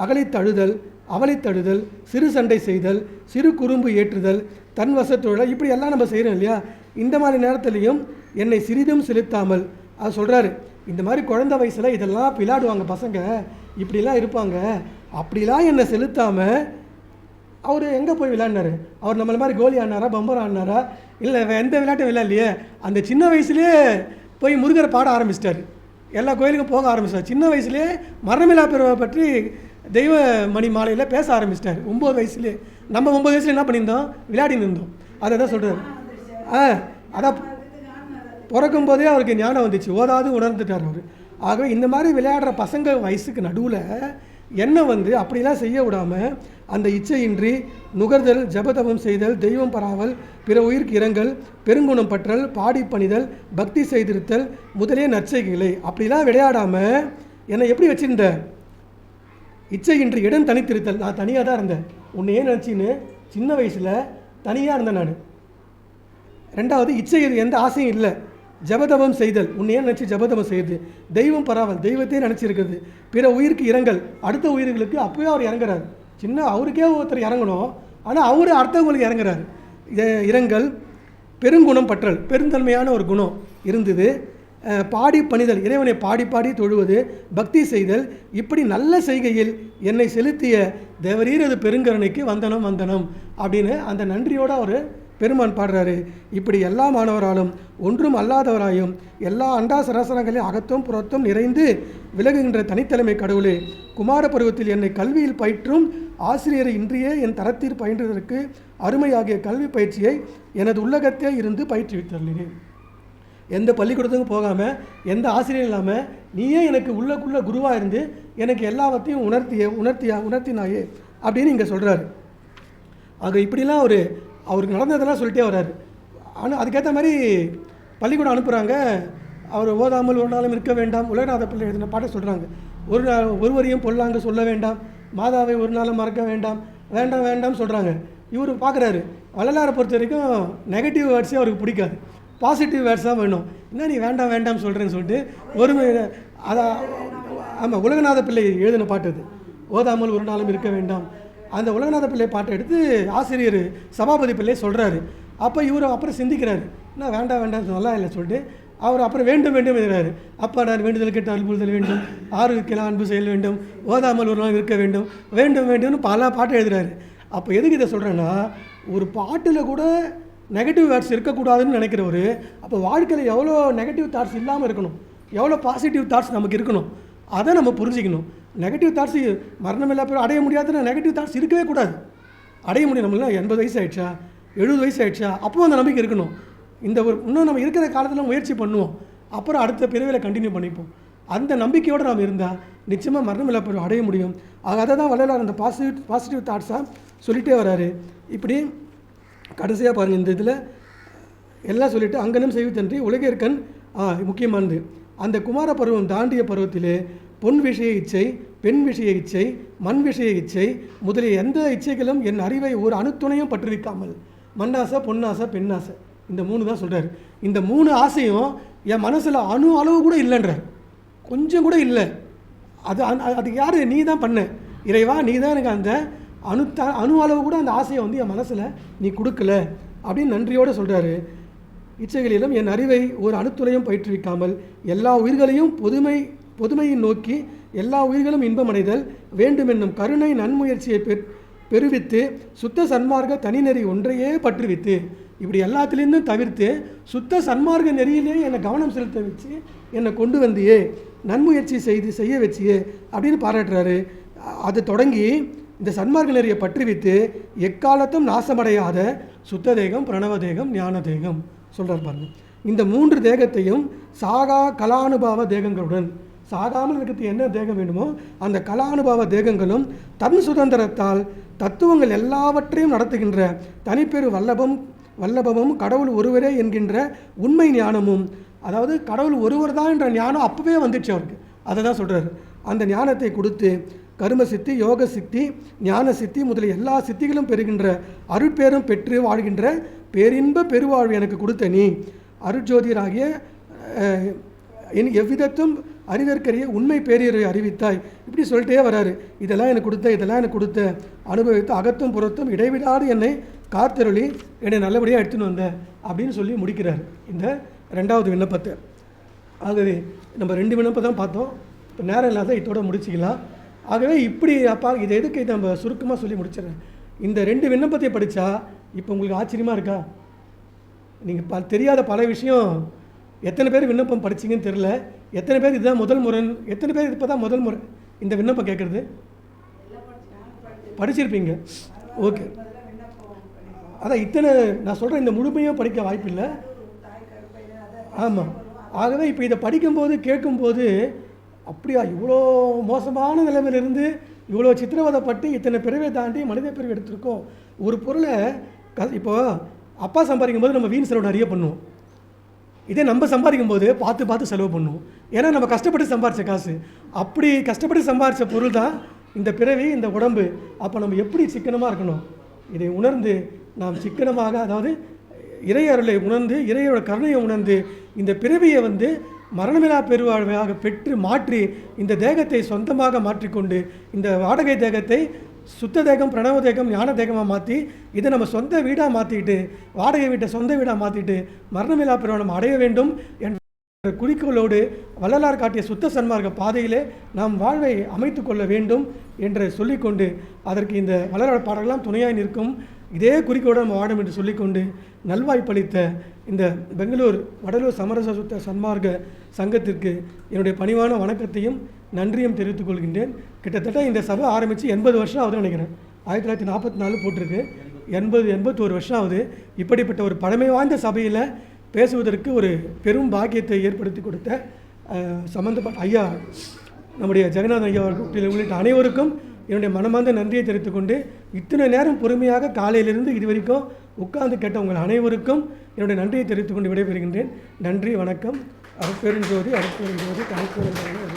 A: அகலை தழுதல், அவளை தழுதல், சிறு சண்டை செய்தல், சிறு குறும்பு ஏற்றுதல், தன் வசத்தொழில், இப்படி எல்லாம் நம்ம செய்கிறோம் இல்லையா. இந்த மாதிரி நேரத்துலையும் என்னை சிறிதும் செலுத்தாமல், அது சொல்கிறாரு, இந்த மாதிரி குழந்தை வயசில் இதெல்லாம் விளையாடுவாங்க பசங்க, இப்படிலாம் இருப்பாங்க, அப்படிலாம் என்னை செலுத்தாமல் அவர் எங்கே போய் விளையாடினார்? அவர் நம்மள மாதிரி கோலி ஆடினாரா, பம்பர் ஆடினாரா? இல்லை, எந்த விளையாட்டும் விளையாடலையே. அந்த சின்ன வயசுலேயே போய் முருகரை பாட ஆரம்பிச்சிட்டார், எல்லா கோயிலுக்கும் போக ஆரம்பிச்சிட்டார். சின்ன வயசுலேயே மரணமில்லா பெருமை பற்றி தெய்வ மணி மாலையில் பேச ஆரம்பிச்சிட்டார் 9 வயசுலேயே. நம்ம 9 வயசுல என்ன பண்ணியிருந்தோம்? விளையாடின்னு இருந்தோம். அதை தான் சொல்கிறார். அதான் பிறக்கும் போதே அவருக்கு ஞானம் வந்துச்சு, ஓதாது உணர்ந்துட்டார் அவர். ஆகவே இந்த மாதிரி விளையாடுற பசங்க வயசுக்கு நடுவில் என்ன வந்து அப்படிலாம் செய்ய விடாமல் அந்த இச்சையின்றி நுகர்தல், ஜபதபம் செய்தல், தெய்வம் பராவல், பிற உயிருக்கு இரங்கல், பெருங்குணம் பற்றல், பாடி பணிதல், பக்தி செய்திருத்தல் முதலிய நற்செய்கைகளை அப்படிலாம் விளையாடாமல் என்னை எப்படி வச்சுருந்த? இச்சையின்றி இடம் தனித்திருத்தல். நான் தனியாக தான் இருந்தேன், உன்னையே நினச்சின்னு சின்ன வயசில் தனியாக இருந்தேன் நான். 2வது, இச்சை எந்த ஆசையும் இல்லை. ஜபதபம் செய்தல், உன்னையே நினச்சி ஜபதபம் செய்யுது. தெய்வம் பராவல், தெய்வத்தையே நினச்சிருக்குது. பிற உயிருக்கு இரங்கல், அடுத்த உயிர்களுக்கு அப்போயே அவர் இறங்குறாரு. அவருக்கே ஒருத்தர் இறங்கணும், ஆனால் அவர் அடுத்தவங்களுக்கு இறங்குறாரு. இரங்கல், பெருங்குணம் பற்றல், பெருந்தன்மையான ஒரு குணம் இருந்தது. பாடி பணிதல், இறைவனை பாடி தொழுவது, பக்தி செய்தல், இப்படி நல்ல செய்கையில் என்னை செலுத்திய தேவரீரது பெருங்கருணைக்கு வந்தனம் அப்படின்னு அந்த நன்றியோடு அவர் பெருமான் பாடுறாரு. இப்படி எல்லா மாணவராலும் ஒன்றும் அல்லாதவராயும் எல்லா அண்டா சராசரங்களையும் அகத்தும் புறத்தும் நிறைந்து விலகுகின்ற தனித்தலைமை கடவுளே, குமார பருவத்தில் என்னை கல்வியில் பயிற்றும் ஆசிரியரை இன்றியே என் தரத்தில் பயின்றதற்கு அருமையாகிய கல்வி பயிற்சியை எனது உள்ளகத்தே இருந்து பயிற்றுவித்தருளினேன். எந்த பள்ளிக்கூடத்துக்கும் போகாமல், எந்த ஆசிரியர் இல்லாமல், நீயே எனக்கு உள்ளக்குள்ள குருவாக இருந்து எனக்கு எல்லாவற்றையும் உணர்த்தினாயே அப்படின்னு இங்கே சொல்கிறாரு. ஆக இப்படிலாம் அவருக்கு நடந்ததெல்லாம் சொல்லிட்டே வர்றாரு. ஆனால் அதுக்கேற்ற மாதிரி பள்ளிக்கூடம் அனுப்புகிறாங்க. அவர் ஓதாமல் ஒரு நாளும் இருக்க வேண்டாம், உலகநாத பிள்ளை எழுதின பாட்டை சொல்கிறாங்க. ஒருவரையும் பொல்லாங்க சொல்ல வேண்டாம், மாதாவை ஒரு நாளும் மறக்க வேண்டாம், வேண்டாம் சொல்கிறாங்க. இவர் பார்க்குறாரு, வள்ளலாரை பொறுத்த வரைக்கும் நெகட்டிவ் வேர்ட்ஸே அவருக்கு பிடிக்காது, பாசிட்டிவ் வேர்ட்ஸாக வேணும். என்ன நீ வேண்டாம் சொல்கிறேன்னு சொல்லிட்டு ஆமாம், உலகநாத பிள்ளை எழுதின பாட்டு அது, ஓதாமல் ஒரு நாளும் இருக்க வேண்டாம். அந்த உலகநாத பிள்ளை பாட்டை எடுத்து ஆசிரியர் சபாபதி பிள்ளை சொல்கிறாரு. அப்போ இவர் அப்புறம் சிந்திக்கிறாரு, என்ன வேண்டாம் நல்லா இல்லை சொல்லிட்டு அவர் அப்புறம் வேண்டும் எழுதுறாரு. அப்போ நான் வேண்டுதல் கேட்டு அன்புதல் வேண்டும், 6 கிலோ அன்பு செயல் வேண்டும், ஓதாமல் ஒரு நாள் இருக்க வேண்டும்னு பல பாட்டு எழுதுறாரு. அப்போ எதுக்கு இதை சொல்கிறேன்னா, ஒரு பாட்டில் கூட நெகட்டிவ் தாட்ஸ் இருக்கக்கூடாதுன்னு நினைக்கிறவர், அப்போ வாழ்க்கையில் எவ்வளோ நெகட்டிவ் தாட்ஸ் இல்லாமல் இருக்கணும், எவ்வளோ பாசிட்டிவ் தாட்ஸ் நமக்கு இருக்கணும், அதை நம்ம புரிஞ்சிக்கணும். நெகட்டிவ் தாட்ஸ் மரணமில்லா பேர் அடைய முடியாதுன்னா நெகட்டிவ் தாட்ஸ் இருக்கவே கூடாது. அடைய முடியும். நம்மளாம் 80 வயசு ஆகிடுச்சா, 70 வயசு ஆகிடுச்சா, அப்போ அந்த நம்பிக்கை இருக்கணும். இன்னும் நம்ம இருக்கிற காலத்தில் முயற்சி பண்ணுவோம், அப்புறம் அடுத்த பிறவியில் கண்டினியூ பண்ணிப்போம். அந்த நம்பிக்கையோடு நாம் இருந்தால் நிச்சயமாக மரணமில்லா பேர் அடைய முடியும். அதை தான் வள்ளலார் அந்த பாசிட்டிவ் தாட்ஸாக சொல்லிகிட்டே வராரு. இப்படி கடைசியாக பாருங்கள், இந்த இதில் எல்லாம் சொல்லிவிட்டு அங்கனம் செய்வதன்றி உலகிற்கண் முக்கியமானது. அந்த குமார பருவம் தாண்டிய பருவத்திலே பொன் விஷய இச்சை, பெண் விஷய இச்சை, மண் விஷய இச்சை முதலிய எந்த இச்சைகளும் என் அறிவை ஒரு அணுத்துணையும் பற்றுவிக்காமல், மண்ணாசை, பொன்னாசை, பெண்ணாசை, இந்த 3 தான் சொல்கிறார். இந்த 3 ஆசையும் என் மனசில் அணு அளவு கூட இல்லைன்றார். கொஞ்சம் கூட இல்லை. அதுக்கு யார்? நீ தான் பண்ண இறைவா, நீ தான் எனக்கு அந்த அணு அளவு கூட அந்த ஆசையை வந்து என் மனசில் நீ கொடுக்கல அப்படின்னு நன்றியோடு சொல்கிறாரு. இச்சைகளிலும் என் அறிவை ஒரு அணுத்துளையும் பயிற்றுவிக்காமல் எல்லா உயிர்களையும் பொதுமையை நோக்கி எல்லா உயிர்களும் இன்பமடைதல் வேண்டும் என்னும் கருணை நன்முயற்சியை பெருவித்து சுத்த சன்மார்க்க தனிநெறி ஒன்றையே பற்றுவித்து, இப்படி எல்லாத்துலேருந்தும் தவிர்த்து சுத்த சன்மார்க்க நெறியிலே என்னை கவனம் செலுத்த வச்சு என்னை கொண்டு வந்தியே, நன்முயற்சி செய்ய வச்சியே அப்படின்னு பாராட்டுறாரு. அது தொடங்கி இந்த சன்மார்க்க நெறியை பற்றுவித்து எக்காலத்தும் நாசமடையாத சுத்த தேகம், பிரணவ தேகம், ஞான தேகம் சொல்கிறார் பாருங்க. இந்த 3 தேகத்தையும் சாகா கலானுபாவ தேகங்களுடன், சாகாமல் இருக்கிறது என்ன தேகம் வேணுமோ அந்த கலானுபாவ தேகங்களும் தன் சுதந்திரத்தால் தத்துவங்கள் எல்லாவற்றையும் நடத்துகின்ற தனிப்பெரு வல்லபமும் கடவுள் ஒருவரே என்கின்ற உண்மை ஞானமும், அதாவது கடவுள் ஒருவர் தான் என்ற ஞானம் அப்போவே வந்துடுச்சு அவருக்கு. அதை தான் சொல்கிறார். அந்த ஞானத்தை கொடுத்து கர்ம சித்தி, யோக சித்தி, ஞான சித்தி முதலிய எல்லா சித்திகளும் பெறுகின்ற அருட்பேரும் பெற்று வாழ்கின்ற பேரின்ப பெருவாழ்வு எனக்கு கொடுத்த நீ அருட்ஜோதியராகிய எவ்விதத்தும் அறிதற்கரிய உண்மை பேரியரை அறிவித்தாய். இப்படி சொல்லிட்டே வராரு. இதெல்லாம் எனக்கு கொடுத்த அனுபவித்து அகத்தும் புறத்தும் இடைவிடாது என்னை காத்தருளி என்னை நல்லபடியாக எடுத்துன்னு வந்த அப்படின்னு சொல்லி முடிக்கிறார் இந்த 2வது விண்ணப்பத்தை. ஆகவே நம்ம 2 விண்ணப்பம் தான் பார்த்தோம். இப்போ நேரம் இல்லாத இதோட முடிச்சிக்கலாம். ஆகவே இப்படி இதை எதுக்கு இதை நம்ம சுருக்கமாக சொல்லி முடிச்சிடறேன். இந்த 2 விண்ணப்பத்தை படித்தா இப்போ உங்களுக்கு ஆச்சரியமாக இருக்கா? நீங்கள் தெரியாத பல விஷயம். எத்தனை பேர் விண்ணப்பம் படிச்சிங்கன்னு தெரில. எத்தனை பேர் இதுதான் முதல் முறை, எத்தனை பேர் இப்போ தான் முதல் முறை இந்த விண்ணப்பம் கேட்குறது படிச்சிருப்பீங்க. ஓகே, அதான் இத்தனை நான் சொல்கிறேன், இந்த முழுமையாக படிக்க வாய்ப்பில்லை. ஆமாம். ஆகவே இப்போ இதை படிக்கும்போது கேட்கும்போது அப்படியா இவ்வளோ மோசமான நிலைமையிலிருந்து இவ்வளோ சித்திரவதைப்பட்டு இத்தனை பிறவை தாண்டி மனித பிறவை எடுத்திருக்கோம். ஒரு பொருளை இப்போ அப்பா சம்பாதிக்கும் போது நம்ம வீண் செலவு நிறைய பண்ணுவோம். இதே நம்ம சம்பாதிக்கும் போது பார்த்து செலவு பண்ணுவோம். ஏன்னா நம்ம கஷ்டப்பட்டு சம்பாரித்த காசு. அப்படி கஷ்டப்பட்டு சம்பாரித்த பொருள் தான் இந்த பிறவி, இந்த உடம்பு. அப்போ நம்ம எப்படி சிக்கனமாக இருக்கணும்? இதை உணர்ந்து நாம் சிக்கனமாக, அதாவது இறையருளை உணர்ந்து, இறையோட கருணையை உணர்ந்து இந்த பிறவியை வந்து மரணமில்லா பெருவாழ்வையாக பெற்று மாற்றி இந்த தேகத்தை சொந்தமாக மாற்றிக்கொண்டு இந்த வாடகை தேகத்தை சுத்த தேகம், பிரணவ தேகம், ஞான தேகமாக மாற்றி இதை நம்ம சொந்த வீடாக மாற்றிக்கிட்டு, வாடகை வீட்டை சொந்த வீடாக மாற்றிட்டு மரணமில்லா பெருவாழ்வை அடைய வேண்டும் என்ற குறிக்கோளோடு வள்ளலார் காட்டிய சுத்த சன்மார்க்க பாதையிலே நாம் வாழ்வை அமைத்து கொள்ள வேண்டும் என்று சொல்லிக்கொண்டு, அதற்கு இந்த வள்ளலார் பாடல்கள்லாம் துணையாய் நிற்கும். இதே குறிக்கோடு நம்ம வாடும் என்று சொல்லிக்கொண்டு நல்வாய்ப்பளித்த இந்த பெங்களூர் வடலூர் சமரச சுத்த சன்மார்க்க சங்கத்திற்கு என்னுடைய பணிவான வணக்கத்தையும் நன்றியும் தெரிவித்துக் கொள்கின்றேன். கிட்டத்தட்ட இந்த சபை ஆரம்பித்து 80 வருஷம் ஆகுதுன்னு நினைக்கிறேன். 1944 போட்டிருக்கு. 81 வருஷம் ஆகுது. இப்படிப்பட்ட ஒரு பழமை வாய்ந்த சபையில் பேசுவதற்கு ஒரு பெரும் பாக்கியத்தை ஏற்படுத்தி கொடுத்த சம்பந்தப்பட்ட ஐயா, நம்முடைய ஜெகநாதன் ஐயா அவர்கள் உள்ளிட்ட அனைவருக்கும் என்னுடைய மனமார்ந்த நன்றியை தெரிவித்துக் கொண்டு, இத்தனை நேரம் பொறுமையாக காலையிலிருந்து இதுவரைக்கும் உட்கார்ந்து கேட்ட உங்கள் அனைவருக்கும் என்னுடைய நன்றியை தெரிவித்துக் கொண்டு விடைபெறுகின்றேன். நன்றி, வணக்கம். அருட்பெருஞ்சோதி, அருட்பெருஞ்சோதி, தனிப்பெருஞ்சோதி.